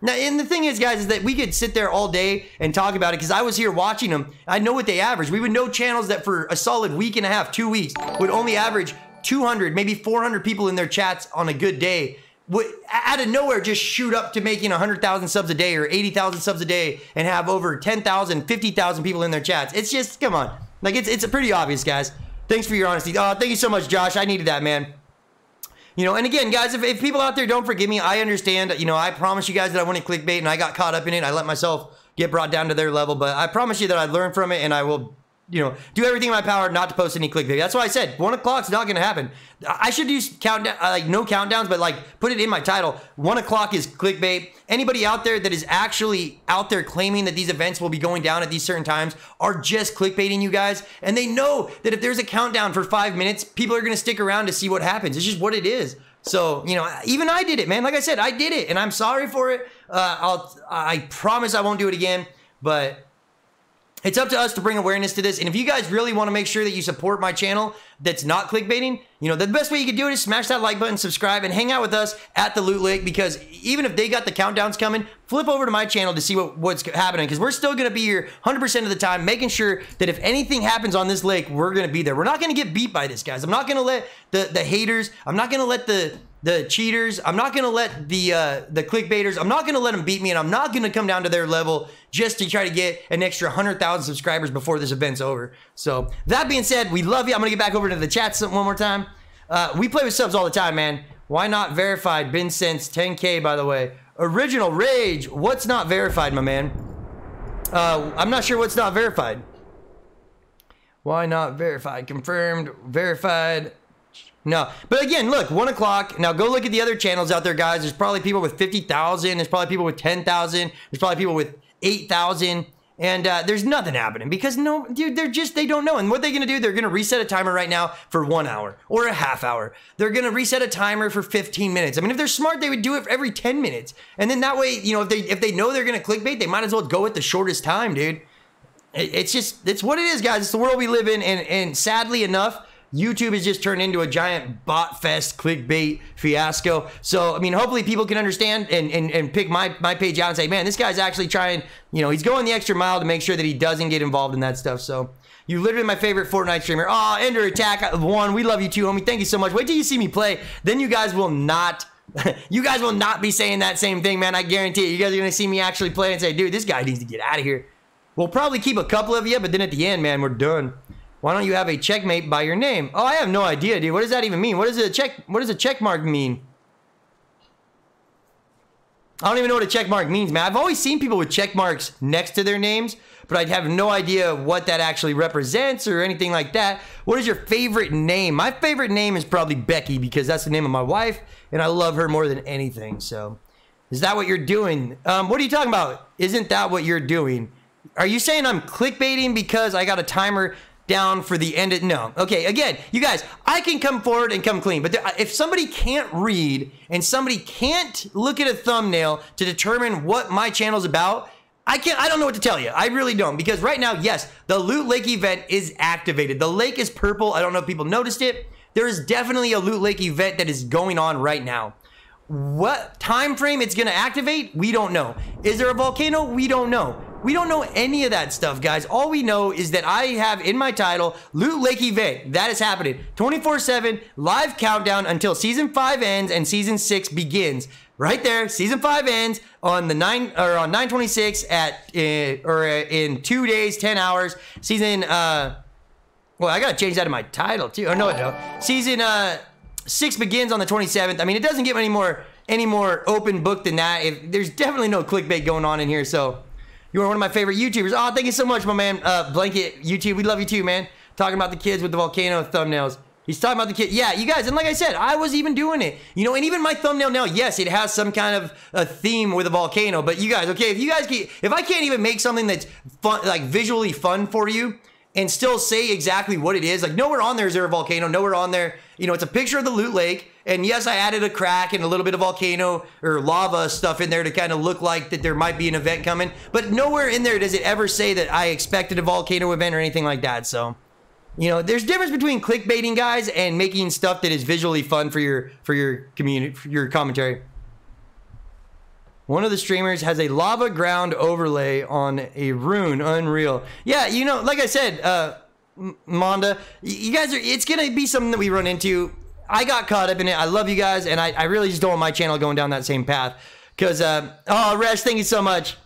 and the thing is, guys, is that we could sit there all day and talk about it because I was here watching them. I know what they average. We would know channels that for a solid week and a half, 2 weeks, would only average 200, maybe 400 people in their chats on a good day. Would out of nowhere just shoot up to making 100,000 subs a day or 80,000 subs a day and have over 10,000, 50,000 people in their chats. It's just, come on. Like, it's pretty obvious, guys. Thanks for your honesty. Oh, thank you so much, Josh. I needed that, man. You know, and again, guys, if people out there don't forgive me, I understand. You know, I promise you guys that I wanted clickbait and I got caught up in it. I let myself get brought down to their level, but I promise you that I learned from it and I will, you know, do everything in my power not to post any clickbait. That's why I said 1 o'clock's not going to happen. I should use countdown, like no countdowns, but like put it in my title. 1 o'clock is clickbait. Anybody out there that is actually out there claiming that these events will be going down at these certain times are just clickbaiting you guys. And they know that if there's a countdown for 5 minutes, people are going to stick around to see what happens. It's just what it is. So, you know, even I did it, man. Like I said, I did it and I'm sorry for it. I promise I won't do it again, but it's up to us to bring awareness to this. And if you guys really want to make sure that you support my channel that's not clickbaiting, you know, the best way you can do it is smash that like button, subscribe, and hang out with us at the Loot Lake, because even if they got the countdowns coming, flip over to my channel to see what's happening, because we're still going to be here 100% of the time, making sure that if anything happens on this lake, we're going to be there. We're not going to get beat by this, guys. I'm not going to let the haters, I'm not going to let the cheaters, I'm not going to let the clickbaiters, I'm not going to let them beat me, and I'm not going to come down to their level just to try to get an extra 100,000 subscribers before this event's over. So that being said, we love you. I'm going to get back over to the chat one more time. We play with subs all the time, man. Why not verified? Been since 10K, by the way. Original Rage. What's not verified, my man? I'm not sure what's not verified. Why not verified? Confirmed. Verified. No, but again, look, 1 o'clock. Now go look at the other channels out there, guys. There's probably people with 50,000. There's probably people with 10,000. There's probably people with 8,000. And there's nothing happening because no, dude, they don't know. And what they're going to do, they're going to reset a timer right now for 1 hour or a half hour. They're going to reset a timer for 15 minutes. I mean, if they're smart, they would do it for every 10 minutes. And then that way, you know, if they know they're going to clickbait, they might as well go at the shortest time, dude. It's what it is, guys. It's the world we live in. And sadly enough, YouTube has just turned into a giant bot fest clickbait fiasco. So, I mean, hopefully people can understand and pick my page out and say, man, this guy's actually trying, you know, he's going the extra mile to make sure that he doesn't get involved in that stuff. So, you literally my favorite Fortnite streamer. Oh, Ender Attack 1. We love you too, homie. Thank you so much. Wait till you see me play. Then you guys will not, be saying that same thing, man. I guarantee it. You guys are going to see me actually play and say, dude, this guy needs to get out of here. We'll probably keep a couple of you, but then at the end, man, we're done. Why don't you have a checkmate by your name? Oh, I have no idea, dude. What does that even mean? What does a check mark mean? I don't even know what a check mark means, man. I've always seen people with check marks next to their names, but I have no idea what that actually represents or anything like that. What is your favorite name? My favorite name is probably Becky because that's the name of my wife, and I love her more than anything. So, is that what you're doing? What are you talking about? Isn't that what you're doing? Are you saying I'm clickbaiting because I got a timer down for the end? No. Okay, again, you guys, I can come forward and come clean, but if somebody can't read and somebody can't look at a thumbnail to determine what my channel's about, I don't know what to tell you. I really don't, because right now, yes, the Loot Lake event is activated. The lake is purple. I don't know if people noticed it. There is definitely a Loot Lake event that is going on right now. What time frame it's going to activate, we don't know. Is there a volcano? We don't know. We don't know any of that stuff, guys. All we know is that I have in my title, Loot Lake event. That is happening 24/7, live countdown until season 5 ends and season 6 begins. Right there, season 5 ends on the 9/26 in 2 days, 10 hours. Season well, I gotta change that in my title too. Oh no. Season 6 begins on the 27th. I mean, it doesn't get any more open book than that. There's definitely no clickbait going on in here. So you are one of my favorite YouTubers. Oh, thank you so much, my man. Blanket YouTube, we love you too, man. Talking about the kids with the volcano thumbnails. He's talking about the kid. Yeah, you guys, and like I said, I was even doing it. You know, and even my thumbnail now, yes, it has some kind of a theme with a volcano. But you guys, okay, if I can't even make something that's fun, like visually fun for you, and still say exactly what it is, like nowhere on there is there a volcano, nowhere on there, you know, it's a picture of the Loot Lake. And yes, I added a crack and a little bit of volcano or lava stuff in there to kind of look like that there might be an event coming. But nowhere in there does it ever say that I expected a volcano event or anything like that. So, you know, there's difference between clickbaiting, guys, and making stuff that is visually fun for your community, for your commentary. One of the streamers has a lava ground overlay on a rune. Unreal. Yeah, you know, like I said, Monda, you guys are, it's going to be something that we run into. I got caught up in it. I love you guys, and I really just don't want my channel going down that same path. Because, oh, Resh, thank you so much.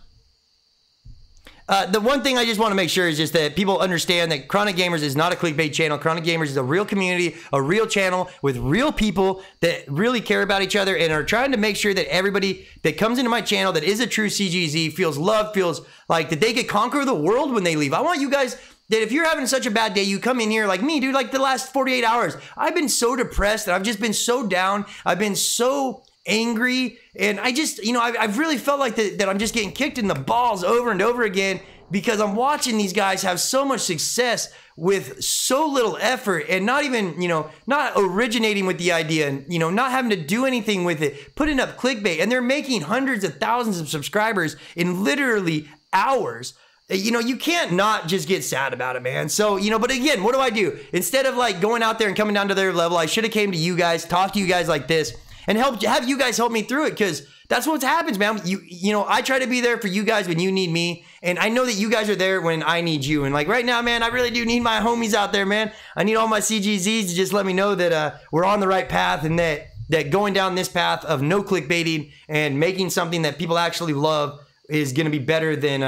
The one thing I just want to make sure is just that people understand that CronicGamerZ is not a clickbait channel. CronicGamerZ is a real community, a real channel with real people that really care about each other and are trying to make sure that everybody that comes into my channel that is a true CGZ feels loved, feels like that they could conquer the world when they leave. I want you guys that if you're having such a bad day, you come in here like me, dude, like the last 48 hours. I've been so depressed and I've just been so down. I've been so angry, and I just, you know, I've really felt like that I'm just getting kicked in the balls over and over again because I'm watching these guys have so much success with so little effort and not even, you know, not originating with the idea and, you know, not having to do anything with it, putting up clickbait, and they're making hundreds of thousands of subscribers in literally hours. You know, you can't not just get sad about it, man. So, you know, but again, what do I do? Instead of like going out there and coming down to their level, I should have came to you guys, talked to you guys like this, and have you guys help me through it, because that's what happens, man. You know, I try to be there for you guys when you need me, and I know that you guys are there when I need you. And like right now, man, I really do need my homies out there, man. I need all my CGZs to just let me know that we're on the right path, and that going down this path of no clickbaiting and making something that people actually love is going to be better than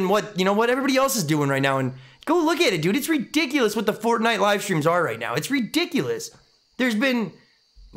what, you know, what everybody else is doing right now. And go look at it, dude. It's ridiculous what the Fortnite live streams are right now. It's ridiculous. There's been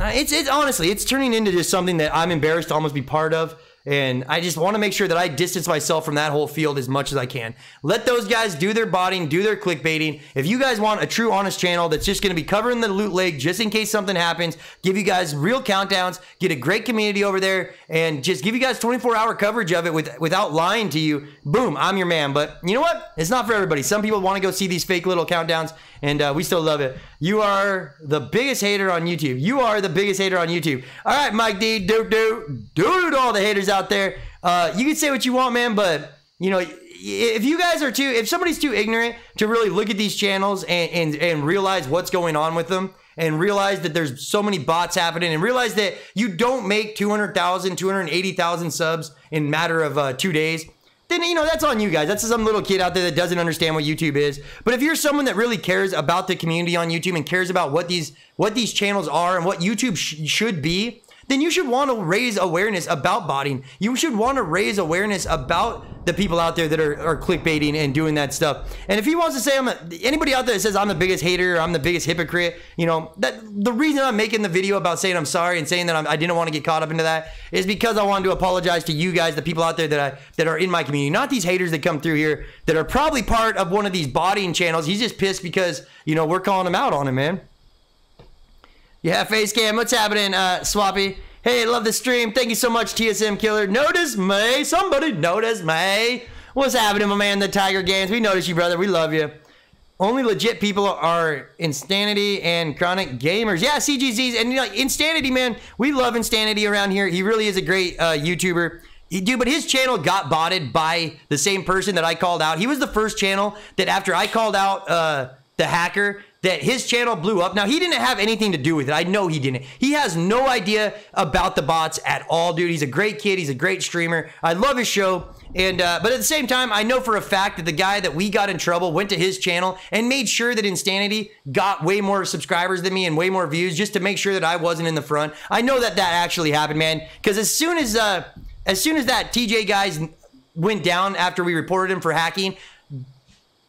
it's honestly, it's turning into just something that I'm embarrassed to almost be part of. And I just want to make sure that I distance myself from that whole field as much as I can. Let those guys do their botting, do their clickbaiting. If you guys want a true, honest channel that's just going to be covering the Loot Lake just in case something happens, give you guys real countdowns, get a great community over there, and just give you guys 24-hour coverage of it without lying to you, boom, I'm your man. But you know what? It's not for everybody. Some people want to go see these fake little countdowns, and we still love it. You are the biggest hater on YouTube. You are the biggest hater on YouTube. All right, Mike D, do to all the haters out there. You can say what you want, man, but you know, if you guys are if somebody's too ignorant to really look at these channels and realize what's going on with them, and realize that there's so many bots happening, and realize that you don't make 200,000, 280,000 subs in a matter of 2 days, then, you know, that's on you guys. That's some little kid out there that doesn't understand what YouTube is. But if you're someone that really cares about the community on YouTube and cares about what these channels are and what YouTube should be, then you should want to raise awareness about botting. You should want to raise awareness about the people out there that are clickbaiting and doing that stuff. And if he wants to say, anybody out there that says I'm the biggest hater, or I'm the biggest hypocrite, you know, that the reason I'm making the video about saying I'm sorry and saying that I didn't want to get caught up into that is because I wanted to apologize to you guys, the people out there that are in my community, not these haters that come through here that are probably part of one of these botting channels. He's just pissed because, you know, we're calling him out on him, man. Yeah, face cam, what's happening, Swappy? Hey, love the stream. Thank you so much, TSM Killer. Notice me. Somebody notice me. What's happening, my man, the Tiger Games? We notice you, brother. We love you. Only legit people are Insanity and CronicGamerZ. Yeah, CGZs. And, you know, Insanity, man, we love Insanity around here. He really is a great YouTuber. Dude, but his channel got botted by the same person that I called out. He was the first channel that after I called out the hacker, that his channel blew up. Now, he didn't have anything to do with it. I know he didn't. He has no idea about the bots at all, dude. He's a great kid. He's a great streamer. I love his show. And but at the same time, I know for a fact that the guy that we got in trouble went to his channel and made sure that Insanity got way more subscribers than me and way more views just to make sure that I wasn't in the front. I know that that actually happened, man. Because as soon as that TJ guys went down after we reported him for hacking,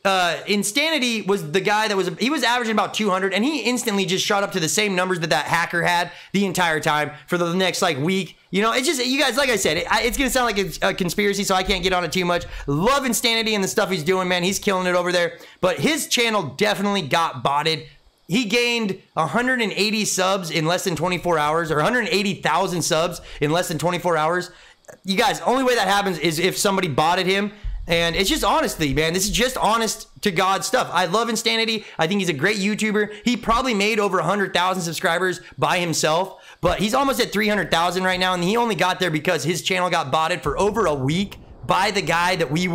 Insanity was the guy that he was averaging about 200, and he instantly just shot up to the same numbers that hacker had the entire time for the next like week. You know, it's just, you guys, like I said, it's gonna sound like a conspiracy, so I can't get on it too much. Love Insanity and the stuff he's doing, man. He's killing it over there. But his channel definitely got botted. He gained 180 subs in less than 24 hours, or 180,000 subs in less than 24 hours. You guys, only way that happens is if somebody botted him. And it's just honesty, man. This is just honest to God stuff. I love Insanity. I think he's a great YouTuber. He probably made over 100,000 subscribers by himself, but he's almost at 300,000 right now, and he only got there because his channel got botted for over a week by the guy that we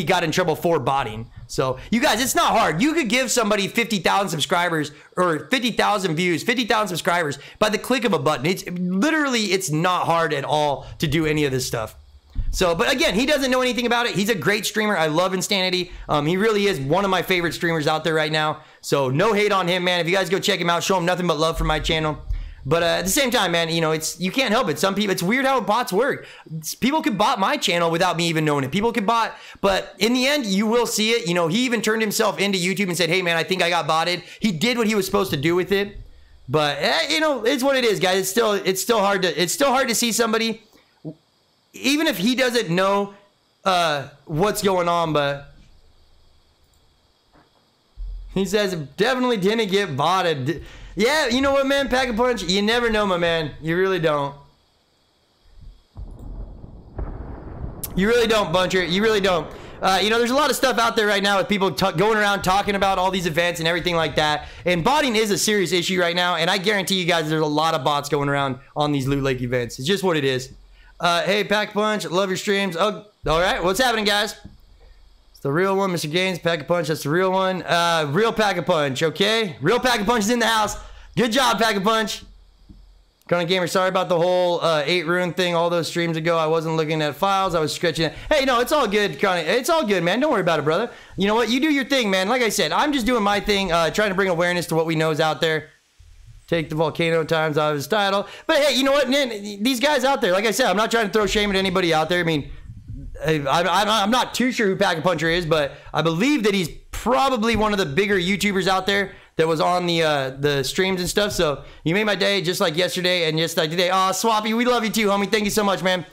got in trouble for botting. So, you guys, it's not hard. You could give somebody 50,000 subscribers or 50,000 views, 50,000 subscribers by the click of a button. It's literally, it's not hard at all to do any of this stuff. So, but again, he doesn't know anything about it. He's a great streamer. I love Insanity. He really is one of my favorite streamers out there right now. So, no hate on him, man. If you guys go check him out, show him nothing but love for my channel. But at the same time, man, you know, you can't help it. Some people, it's weird how bots work. People could bot my channel without me even knowing it. People could bot, but in the end, you will see it. You know, he even turned himself into YouTube and said, hey, man, I think I got botted. He did what he was supposed to do with it. But, you know, it's what it is, guys. It's still hard to see somebody, even if he doesn't know what's going on, but he says definitely didn't get botted. Yeah, you know what, man? Pack a punch. You never know, my man. You really don't. You really don't, Buncher. You really don't. You know, there's a lot of stuff out there right now with people going around talking about all these events and everything like that. And botting is a serious issue right now. And I guarantee you guys there's a lot of bots going around on these Loot Lake events. It's just what it is. Hey, Pack a Punch. Love your streams. Oh, all right. What's happening, guys? It's the real one, Mr. Gaines. Pack a Punch. That's the real one. Real Pack a Punch, okay? Real Pack a Punch is in the house. Good job, Pack a Punch. CronicGamerZ, sorry about the whole 8 rune thing all those streams ago. I wasn't looking at files. I was stretching it. Hey, no, it's all good, Chronic. It's all good, man. Don't worry about it, brother. You know what? You do your thing, man. Like I said, I'm just doing my thing, trying to bring awareness to what we know is out there. Take the volcano times out of his title. But hey, you know what, man? These guys out there, like I said, I'm not trying to throw shame at anybody out there. I mean, I'm not too sure who Pack a Puncher is, but I believe that he's probably one of the bigger YouTubers out there that was on the streams and stuff. So you made my day just like yesterday and just like today. Aw, Swappy, we love you too, homie. Thank you so much, man.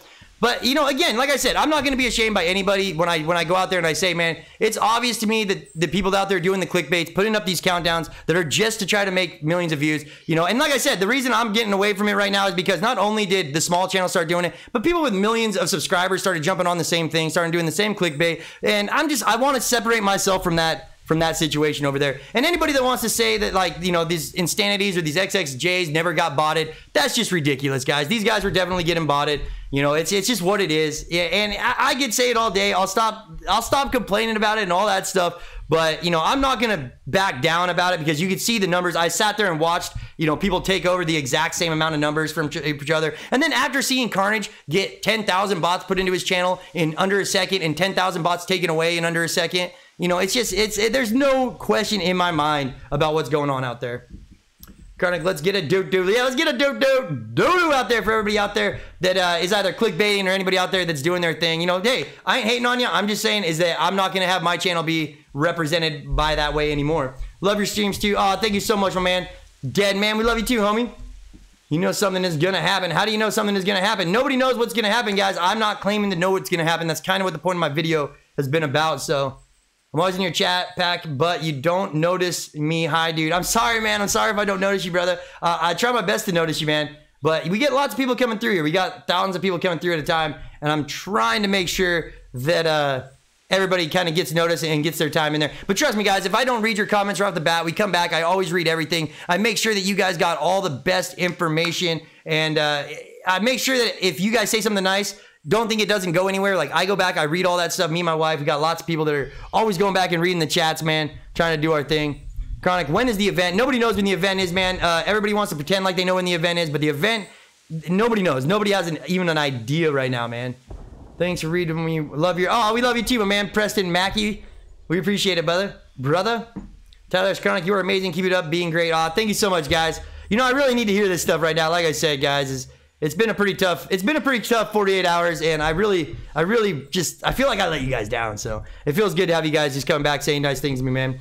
But, you know, again, like I said, I'm not going to be ashamed by anybody when I go out there and I say, man, it's obvious to me that the people out there doing the clickbaits, putting up these countdowns that are just to try to make millions of views, you know. And like I said, the reason I'm getting away from it right now is because not only did the small channel start doing it, but people with millions of subscribers started jumping on the same thing, started doing the same clickbait. And I want to separate myself from that situation over there. And anybody that wants to say that, like, you know, these Insanities or these XXJs never got botted, that's just ridiculous, guys. These guys were definitely getting botted. You know, it's just what it is. Yeah, and I could say it all day. I'll stop complaining about it and all that stuff. But, you know, I'm not going to back down about it because you can see the numbers. I sat there and watched, you know, people take over the exact same amount of numbers from each other. And then after seeing Carnage get 10,000 bots put into his channel in under a second and 10,000 bots taken away in under a second, you know, there's no question in my mind about what's going on out there. Chronic, let's get a doo-doo. Yeah, let's get a doo-doo out there for everybody out there that is either clickbaiting or anybody out there that's doing their thing. You know, hey, I ain't hating on you. I'm just saying is that I'm not going to have my channel be represented by that way anymore. Love your streams too. Oh, thank you so much, my man. Dead man, we love you too, homie. You know something is going to happen. How do you know something is going to happen? Nobody knows what's going to happen, guys. I'm not claiming to know what's going to happen. That's kind of what the point of my video has been about, so... I'm always in your chat, Pack, but you don't notice me. Hi, dude. I'm sorry, man. I'm sorry if I don't notice you, brother. I try my best to notice you, man. But we get lots of people coming through here. We got thousands of people coming through at a time, and I'm trying to make sure that everybody kind of gets noticed and gets their time in there. But trust me, guys, if I don't read your comments right off the bat, we come back. I always read everything. I make sure that you guys got all the best information, and I make sure that if you guys say something nice, don't think it doesn't go anywhere. Like, I go back, I read all that stuff. Me and my wife, we got lots of people that are always going back and reading the chats, man, trying to do our thing. Chronic, when is the event? Nobody knows when the event is, man. Everybody wants to pretend like they know when the event is, but the event, nobody knows. Nobody has even an idea right now, man. Thanks for reading me. Love your... Oh, we love you too, my man. Preston Mackey. We appreciate it, brother. Tyler's Chronic, you are amazing. Keep it up, being great. Thank you so much, guys. You know, I really need to hear this stuff right now. Like I said, guys, it's been a pretty tough 48 hours, and I really just, I feel like I let you guys down. So it feels good to have you guys just coming back saying nice things to me, man.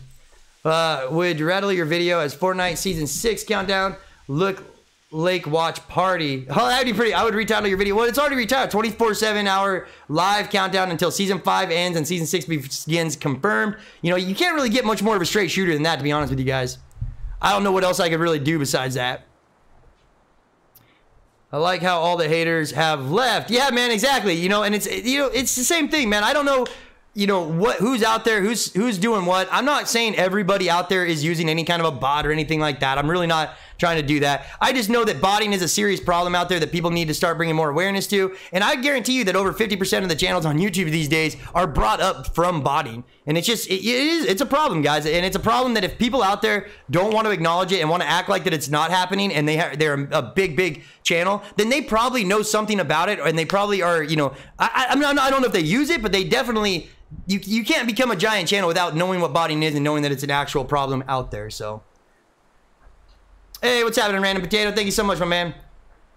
Would rattle your video as Fortnite Season 6 countdown, look Lake Watch Party. Oh, that'd be pretty. I would retitle your video. Well, it's already retitled. 24/7 hour live countdown until Season 5 ends and Season 6 begins confirmed. You know, you can't really get much more of a straight shooter than that, to be honest with you guys. I don't know what else I could really do besides that. I like how all the haters have left. Yeah, man, exactly. You know, and it's, you know, it's the same thing, man. I don't know, you know, who's out there, who's doing what. I'm not saying everybody out there is using any kind of a bot or anything like that. I'm really not trying to do that. I just know that botting is a serious problem out there that people need to start bringing more awareness to. And I guarantee you that over 50% of the channels on YouTube these days are brought up from botting. And it's just, it's a problem, guys. And it's a problem that if people out there don't want to acknowledge it and want to act like that it's not happening, and they're a big channel, then they probably know something about it, and they probably are, you know, I don't know if they use it, but they definitely, you can't become a giant channel without knowing what botting is and knowing that it's an actual problem out there. So, hey, what's happening, Random Potato? Thank you so much, my man.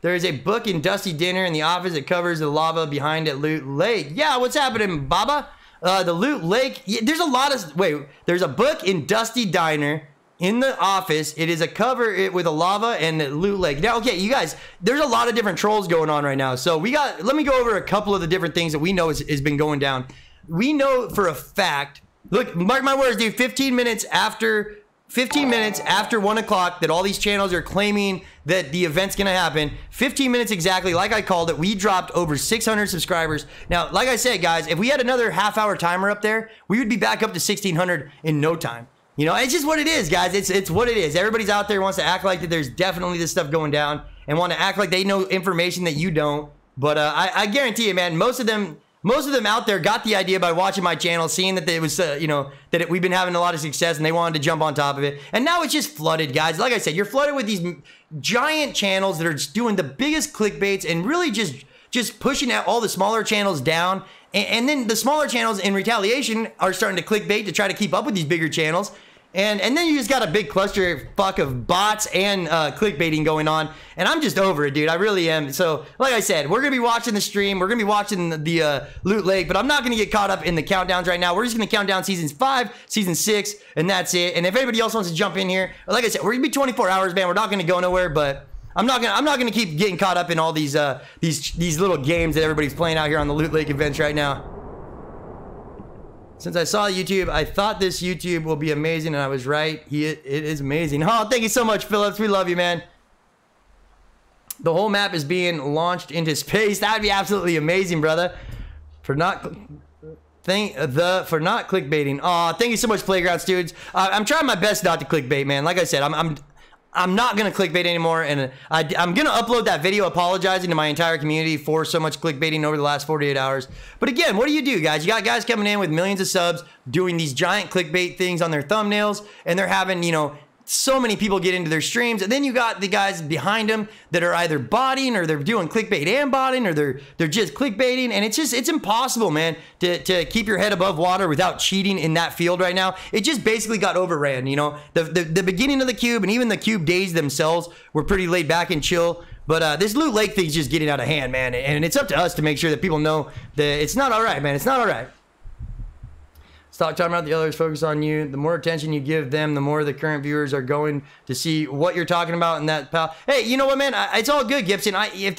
There is a book in Dusty Dinner in the office that covers the lava behind at Loot Lake. Yeah, what's happening, Baba? The Loot Lake, there's a lot of, there's a book in Dusty Diner in the office. It is a cover with a lava and the Loot Lake. Now, okay, you guys, there's a lot of different trolls going on right now. So let me go over a couple of the different things that we know has been going down. We know for a fact, look, mark my words, dude, 15 minutes after 1 o'clock that all these channels are claiming that the event's gonna happen, 15 minutes exactly, like I called it, we dropped over 600 subscribers. Now, like I said, guys, if we had another half-hour timer up there, we would be back up to 1,600 in no time. You know, it's just what it is, guys. It's what it is. Everybody's out there wants to act like that there's definitely this stuff going down and want to act like they know information that you don't. But I guarantee you, man, most of them out there got the idea by watching my channel, seeing that it was, you know, that we've been having a lot of success and they wanted to jump on top of it. And now it's just flooded, guys. Like I said, you're flooded with these giant channels that are just doing the biggest clickbaits and really just pushing out all the smaller channels down. And then the smaller channels in retaliation are starting to clickbait to try to keep up with these bigger channels. And then you just got a big cluster fuck of bots and clickbaiting going on. And I'm just over it, dude. I really am. So, like I said, we're going to be watching the stream. We're going to be watching the Loot Lake. But I'm not going to get caught up in the countdowns right now. We're just going to count down Season 5, Season 6, and that's it. And if anybody else wants to jump in here, like I said, we're going to be 24 hours, man. We're not going to go nowhere, but I'm not going to keep getting caught up in all these little games that everybody's playing out here on the Loot Lake events right now. Since I saw YouTube, I thought this YouTube will be amazing, and I was right. It is amazing. Oh, thank you so much, Phillips. We love you, man. The whole map is being launched into space. That would be absolutely amazing, brother. For not clickbaiting. Oh, thank you so much, Playgrounds dudes. I'm trying my best not to clickbait, man. Like I said, I'm not gonna clickbait anymore, and I'm gonna upload that video apologizing to my entire community for so much clickbaiting over the last 48 hours. But again, what do you do, guys? You got guys coming in with millions of subs doing these giant clickbait things on their thumbnails, and they're having, you know, so many people get into their streams, and then you got the guys behind them that are either botting, or they're doing clickbait and botting, or they're just clickbaiting, and it's impossible, man, to keep your head above water without cheating in that field right now. It just basically got overran, you know. The beginning of the cube and even the cube days themselves were pretty laid back and chill. But this Loot Lake thing's just getting out of hand, man, and it's up to us to make sure that people know that it's not all right, man. It's not all right. Stop talking about the others, focus on you. The more attention you give them, the more the current viewers are going to see what you're talking about in that pal. Hey, you know what, man? It's all good, Gibson. Hey,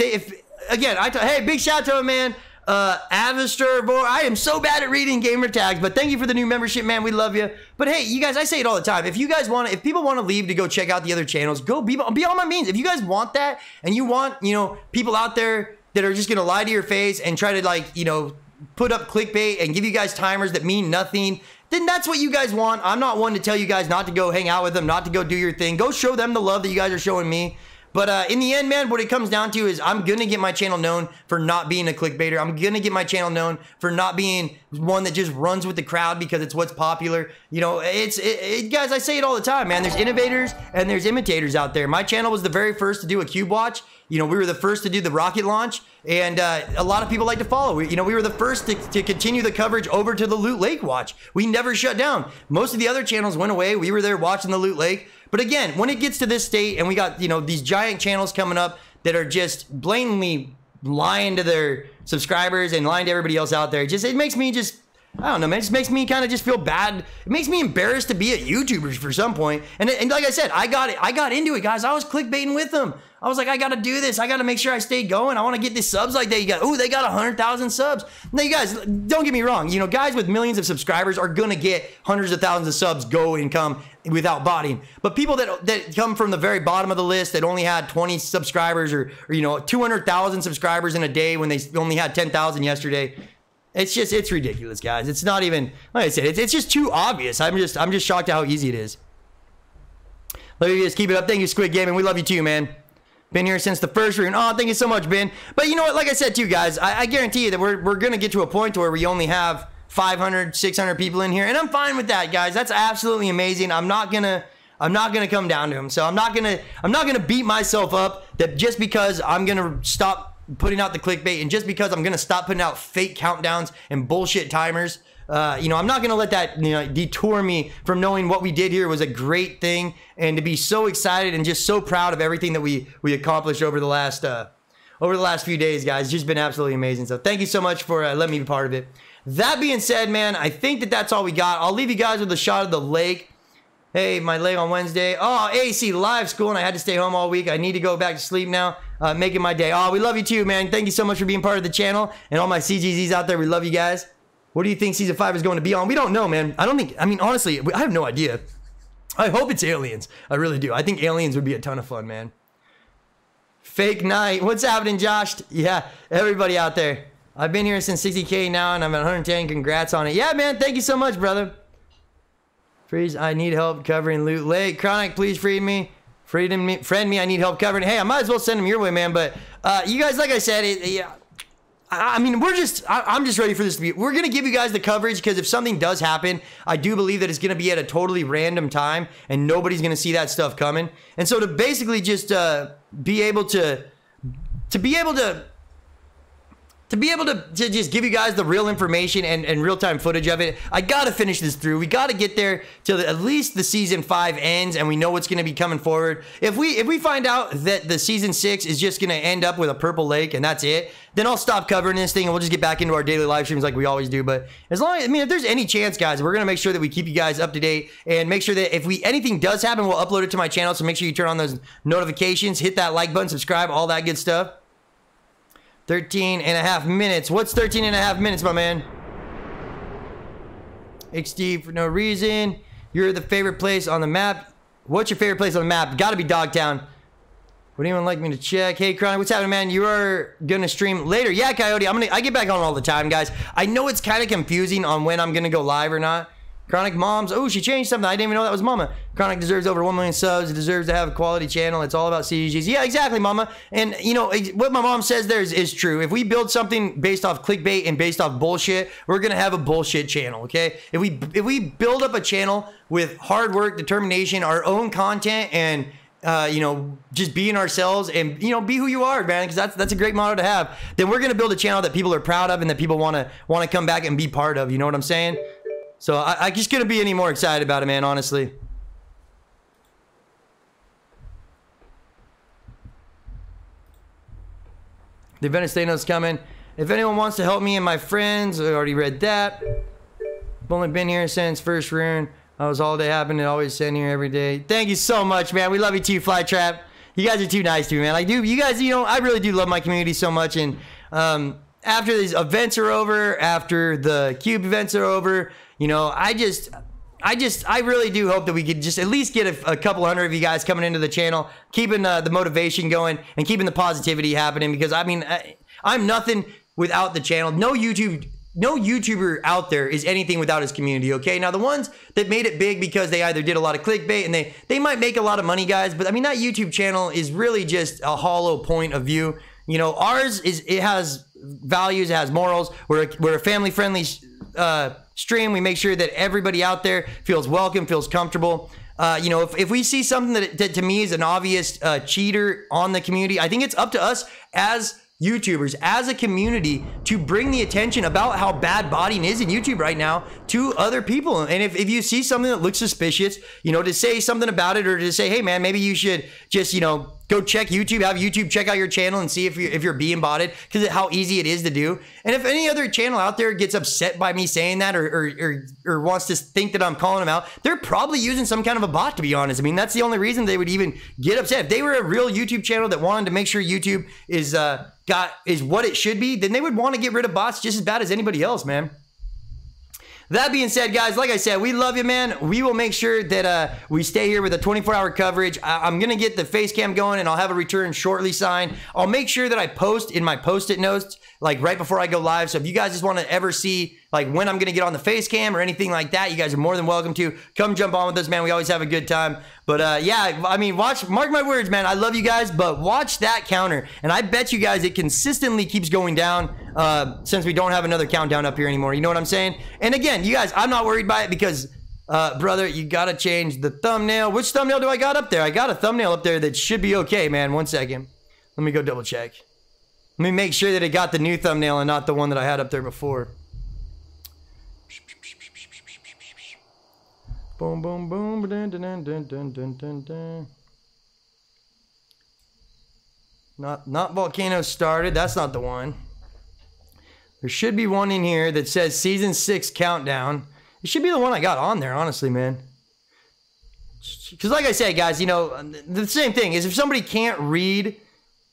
big shout out to him, man. Avistor, I am so bad at reading gamer tags, but thank you for the new membership, man. We love you. But hey, you guys, I say it all the time. If people want to leave to go check out the other channels, go be all my means. If you guys want that, and you want, you know, people out there that are just gonna lie to your face and try to, like, you know, put up clickbait and give you guys timers that mean nothing, then that's what you guys want. I'm not one to tell you guys not to go hang out with them, not to go do your thing. Go show them the love that you guys are showing me. But in the end, man, what it comes down to is I'm going to get my channel known for not being a clickbaiter. I'm going to get my channel known for not being one that just runs with the crowd because it's what's popular. You know, guys, I say it all the time, man. There's innovators and there's imitators out there. My channel was the very first to do a cube watch. You know, we were the first to do the rocket launch, and a lot of people like to follow. We were the first to continue the coverage over to the Loot Lake watch. We never shut down. Most of the other channels went away. We were there watching the Loot Lake. But again, when it gets to this state and we got, you know, these giant channels coming up that are just blatantly lying to their subscribers and lying to everybody else out there, it makes me just, I don't know, man. It just makes me kind of just feel bad. It makes me embarrassed to be a YouTuber for some point. And like I said, I got into it, guys. I was clickbaiting with them. I was like, I got to do this. I got to make sure I stay going. I want to get these subs like they got. Ooh, they got 100,000 subs. Now, you guys, don't get me wrong. You know, guys with millions of subscribers are going to get hundreds of thousands of subs go and come without botting. But people that come from the very bottom of the list that only had 20 subscribers or you know, 200,000 subscribers in a day when they only had 10,000 yesterday. It's ridiculous, guys. It's not even, like I said, it's just too obvious. I'm just shocked at how easy it is. Let me just keep it up. Thank you, Squid Gaming. We love you too, man. Been here since the first rune. Oh, thank you so much, Ben. But you know what? Like I said too, guys, I guarantee you that we're going to get to a point where we only have 500, 600 people in here. And I'm fine with that, guys. That's absolutely amazing. I'm not going to come down to them. So I'm not going to beat myself up that just because I'm going to stop putting out the clickbait and just because I'm going to stop putting out fake countdowns and bullshit timers. You know, I'm not going to let that, you know, detour me from knowing what we did here was a great thing and to be so excited and just so proud of everything that we accomplished over the last few days, guys. It's just been absolutely amazing. So thank you so much for letting me be part of it. That being said, man, I think that's all we got. I'll leave you guys with a shot of the lake. Hey, my leg on Wednesday. Oh, AC live school, and I had to stay home all week. I need to go back to sleep now. Making my day. Oh, we love you too, man. Thank you so much for being part of the channel. And all my CGZs out there, we love you guys. What do you think Season 5 is going to be on? We don't know, man. I mean, honestly, I have no idea. I hope it's aliens. I really do. I think aliens would be a ton of fun, man. Fake night. What's happening, Josh? Yeah, everybody out there. I've been here since 60K now, and I'm at 110. Congrats on it. Yeah, man. Thank you so much, brother. Freeze, I need help covering Loot Lake. Chronic, please friend me. Friend me, I need help covering. Hey, I might as well send them your way, man. But you guys, like I said, I mean, I'm just ready for this to be. We're going to give you guys the coverage because if something does happen, I do believe that it's going to be at a totally random time and nobody's going to see that stuff coming. And so to basically just be able to just give you guys the real information and real-time footage of it, I gotta finish this through. We gotta get there till at least the season 5 ends and we know what's gonna be coming forward. If we find out that the season 6 is just gonna end up with a purple lake and that's it, then I'll stop covering this thing and we'll just get back into our daily live streams like we always do. But as long as, I mean, if there's any chance, guys, we're gonna make sure that we keep you guys up to date and make sure that if anything does happen, we'll upload it to my channel. So make sure you turn on those notifications, hit that like button, subscribe, all that good stuff. 13.5 minutes. What's 13.5 minutes, my man? XD for no reason. You're the favorite place on the map. What's your favorite place on the map? Gotta be Dogtown. Would anyone like me to check? Hey, Chronic, what's happening, man? You are gonna stream later. Yeah, Coyote, I get back on all the time, guys. I know it's kind of confusing on when I'm gonna go live or not. Chronic Moms. Oh, she changed something. I didn't even know that was Mama. Chronic deserves over 1 million subs. It deserves to have a quality channel. It's all about CGs. Yeah, exactly, Mama. And, you know, what my mom says there is true. If we build something based off clickbait and based off bullshit, we're going to have a bullshit channel, okay? If we build up a channel with hard work, determination, our own content, and, you know, just being ourselves and, you know, be who you are, man, because that's a great motto to have, then we're going to build a channel that people are proud of and that people want to come back and be part of. You know what I'm saying? So I just couldn't be any more excited about it, man, honestly. The Venestaino's coming. If anyone wants to help me and my friends, I already read that. I've only been here since first rune. I was all day happening, always sitting here every day. Thank you so much, man. We love you too, Flytrap. You guys are too nice to me, man. You guys, you know, I really do love my community so much. And after these events are over, after the cube events are over, you know, I really do hope that we could just at least get a couple hundred of you guys coming into the channel, keeping the motivation going and keeping the positivity happening. Because I mean, I'm nothing without the channel. No YouTube no YouTuber out there is anything without his community, okay? Now, the ones that made it big because they either did a lot of clickbait and they might make a lot of money, guys, but I mean, that YouTube channel is really just a hollow point of view. You know, ours it has values, it has morals. We're a family-friendly stream. We make sure that everybody out there feels welcome, feels comfortable. You know, if we see something that to me is an obvious cheater on the community, I think it's up to us as YouTubers, as a community, to bring the attention about how bad botting is in YouTube right now to other people. And if you see something that looks suspicious, you know, to say something about it, or to say, hey man, maybe you should just, you know, go check YouTube, have YouTube check out your channel and see if you're being botted, because of how easy it is to do. And if any other channel out there gets upset by me saying that, or wants to think that I'm calling them out, they're probably using some kind of a bot, to be honest. I mean, that's the only reason they would even get upset. If they were a real YouTube channel that wanted to make sure YouTube is what it should be, then they would want to get rid of bots just as bad as anybody else, man. That being said, guys, like I said, we love you, man. We will make sure that we stay here with a 24-hour coverage. I'm going to get the face cam going, and I'll have a return shortly signed. I'll make sure that I post in my post-it notes, like right before I go live. So if you guys just want to ever see like when I'm going to get on the face cam or anything like that, you guys are more than welcome to. Come jump on with us, man. We always have a good time. But yeah, I mean, mark my words, man. I love you guys, but watch that counter. And I bet you guys it consistently keeps going down since we don't have another countdown up here anymore. You know what I'm saying? And again, you guys, I'm not worried by it because, brother, you got to change the thumbnail. Which thumbnail do I got up there? I got a thumbnail up there that should be okay, man. 1 second. Let me go double check. Let me make sure that it got the new thumbnail and not the one that I had up there before. Boom, boom, boom. Dun, dun, dun, dun, dun, dun, dun. Not volcano started. That's not the one. There should be one in here that says season 6 countdown. It should be the one I got on there, honestly, man. Because like I said, guys, you know, the same thing is if somebody can't read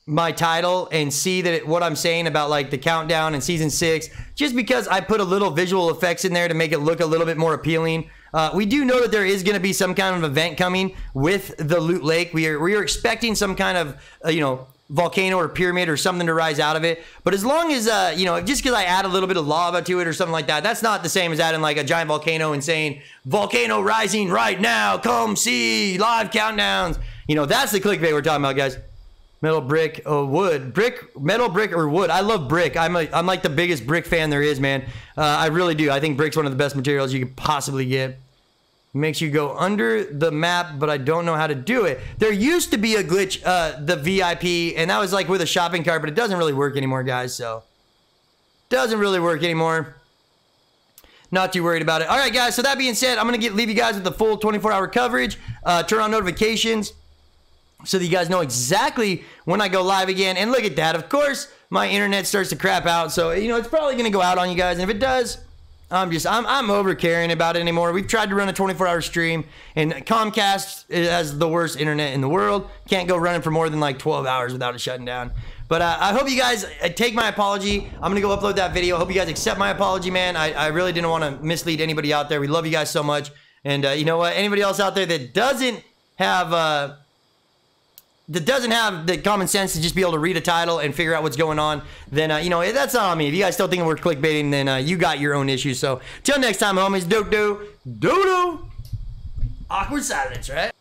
my title and see that what I'm saying about like the countdown and season 6, just because I put a little visual effects in there to make it look a little bit more appealing. We do know that there is going to be some kind of event coming with the Loot Lake. We are expecting some kind of, you know, volcano or pyramid or something to rise out of it. But as long as, you know, just because I add a little bit of lava to it or something like that, that's not the same as adding like a giant volcano and saying, volcano rising right now, come see, live countdowns. You know, that's the clickbait we're talking about, guys. Metal, brick, wood. Brick, metal, brick, or wood. I love brick. I'm like the biggest brick fan there is, man. I really do. I think brick's one of the best materials you could possibly get. Makes you go under the map, but I don't know how to do it. There used to be a glitch, the VIP, and that was like with a shopping cart, but it doesn't really work anymore, guys, so. Doesn't really work anymore. Not too worried about it. All right, guys, so that being said, I'm going to leave you guys with the full 24-hour coverage. Turn on notifications so that you guys know exactly when I go live again. And look at that. Of course, my internet starts to crap out, so, you know, it's probably going to go out on you guys, and if it does, I'm over caring about it anymore. We've tried to run a 24-hour stream, and Comcast has the worst internet in the world. Can't go running for more than like 12 hours without it shutting down. But I hope you guys take my apology. I'm going to go upload that video. I hope you guys accept my apology, man. I really didn't want to mislead anybody out there. We love you guys so much. And you know what? Anybody else out there that doesn't have the common sense to just be able to read a title and figure out what's going on, then, you know, that's not on me. If you guys still think we're clickbaiting, then you got your own issues. So, till next time, homies, do-do. Awkward silence, right?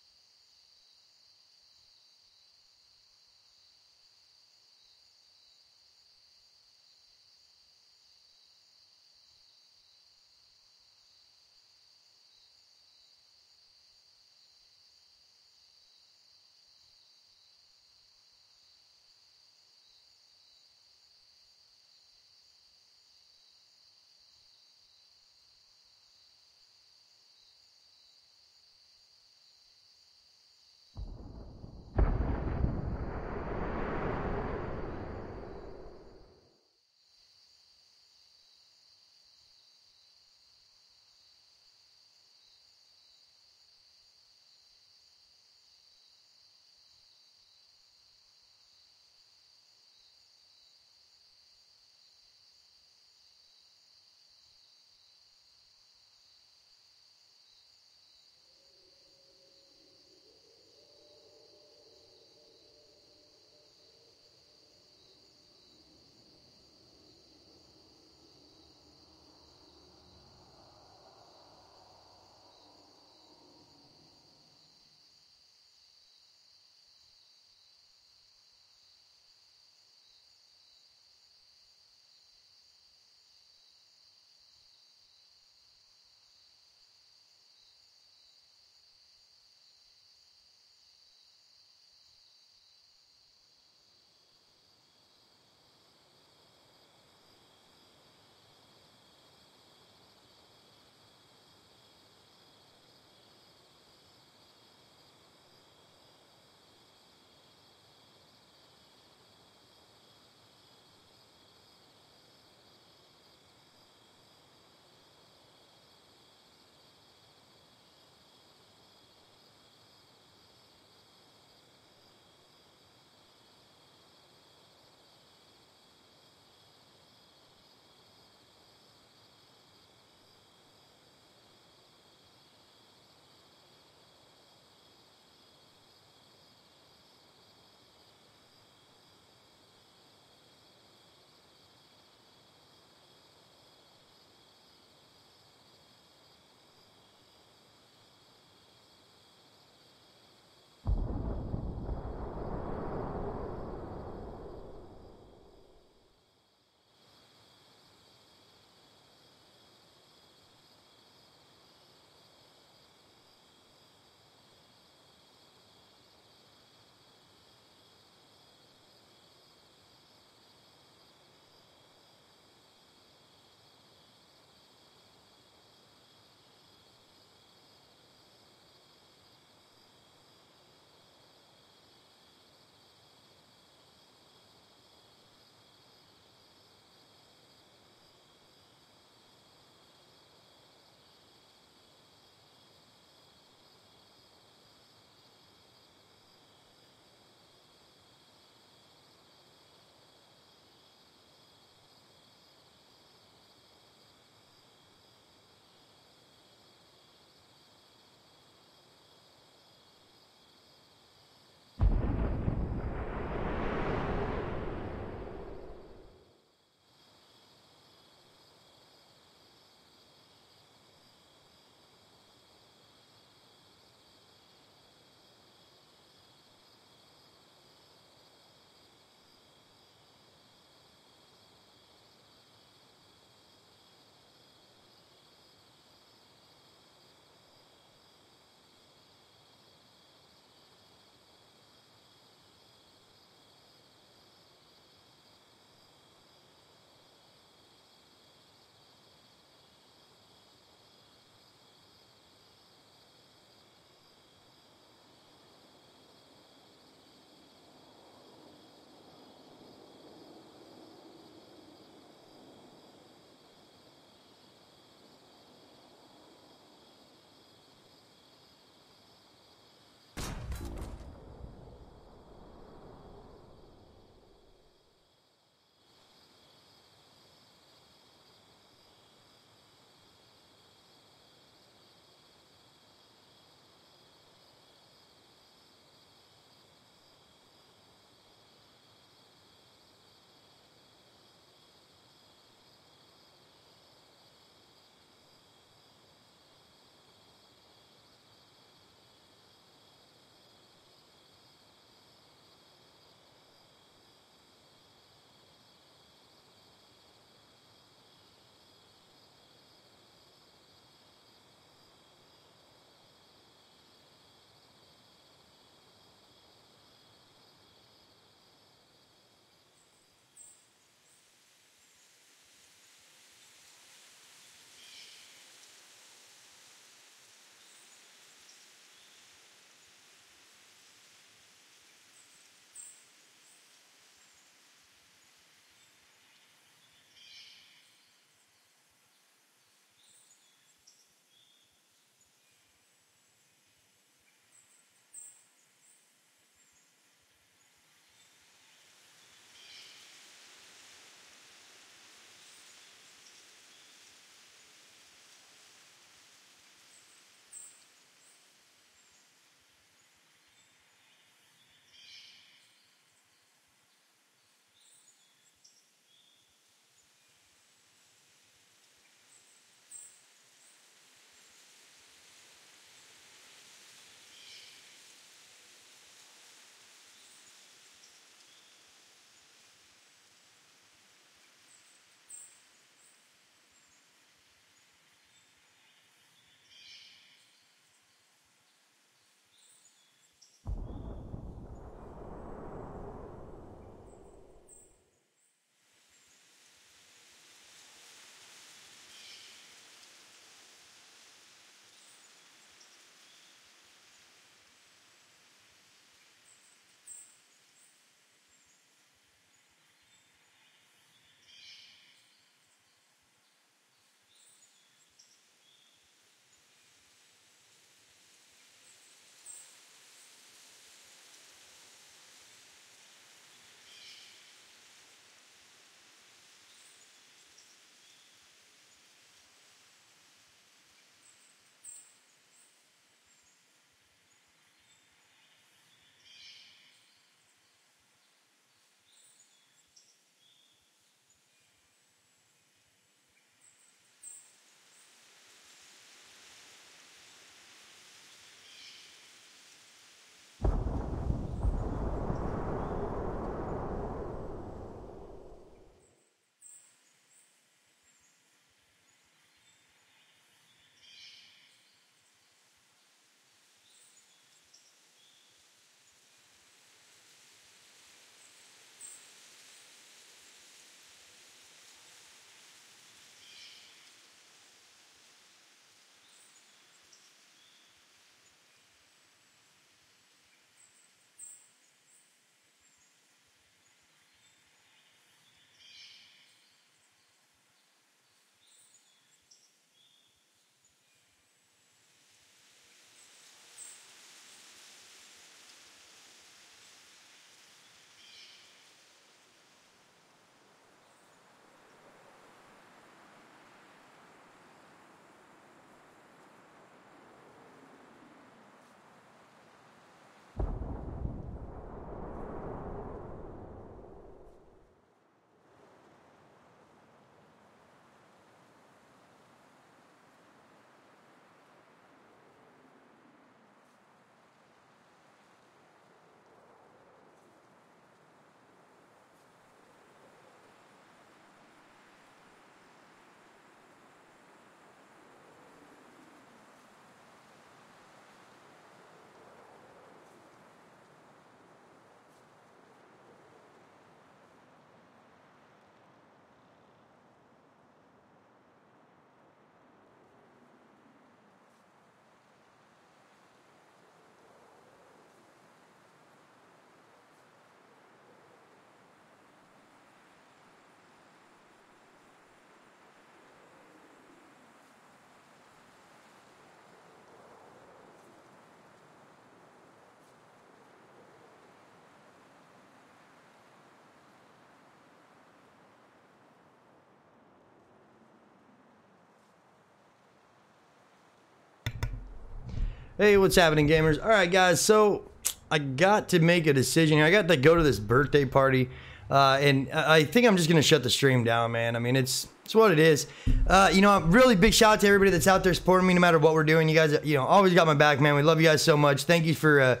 Hey, what's happening, gamers? All right, guys, so I got to make a decision here. I got to go to this birthday party, and I think I'm just going to shut the stream down, man. I mean, it's what it is. You know, a really big shout out to everybody that's out there supporting me no matter what we're doing. You guys, you know, always got my back, man. We love you guys so much. Thank you for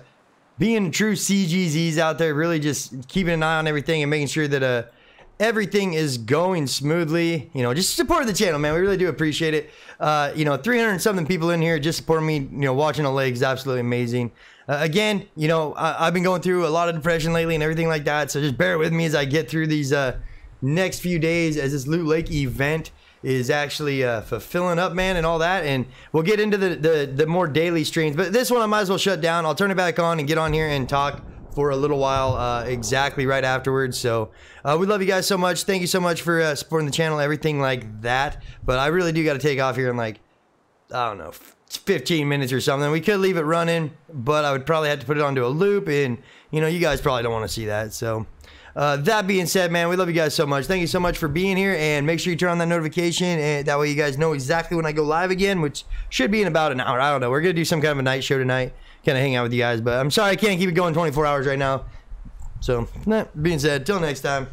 being true CGZs out there, really just keeping an eye on everything and making sure that everything is going smoothly. You know, just support the channel, man. We really do appreciate it. You know, 300 and something people in here just supporting me, you know, watching the legs, absolutely amazing. Again, you know, I've been going through a lot of depression lately and everything like that, so just bear with me as I get through these next few days as this Loot Lake event is actually fulfilling up, man, and all that. And we'll get into the more daily streams, but this one I might as well shut down. I'll turn it back on and get on here and talk for a little while exactly right afterwards. So we love you guys so much. Thank you so much for supporting the channel, everything like that. But I really do got to take off here in, like, I don't know, 15 minutes or something. We could leave it running, but I would probably have to put it onto a loop, and you know, you guys probably don't want to see that. So that being said, man, we love you guys so much. Thank you so much for being here, and make sure you turn on that notification, and that way you guys know exactly when I go live again, which should be in about an hour. I don't know. We're gonna do some kind of a night show tonight, kind of hang out with you guys, but I'm sorry I can't keep it going 24 hours right now. So that being said, till next time.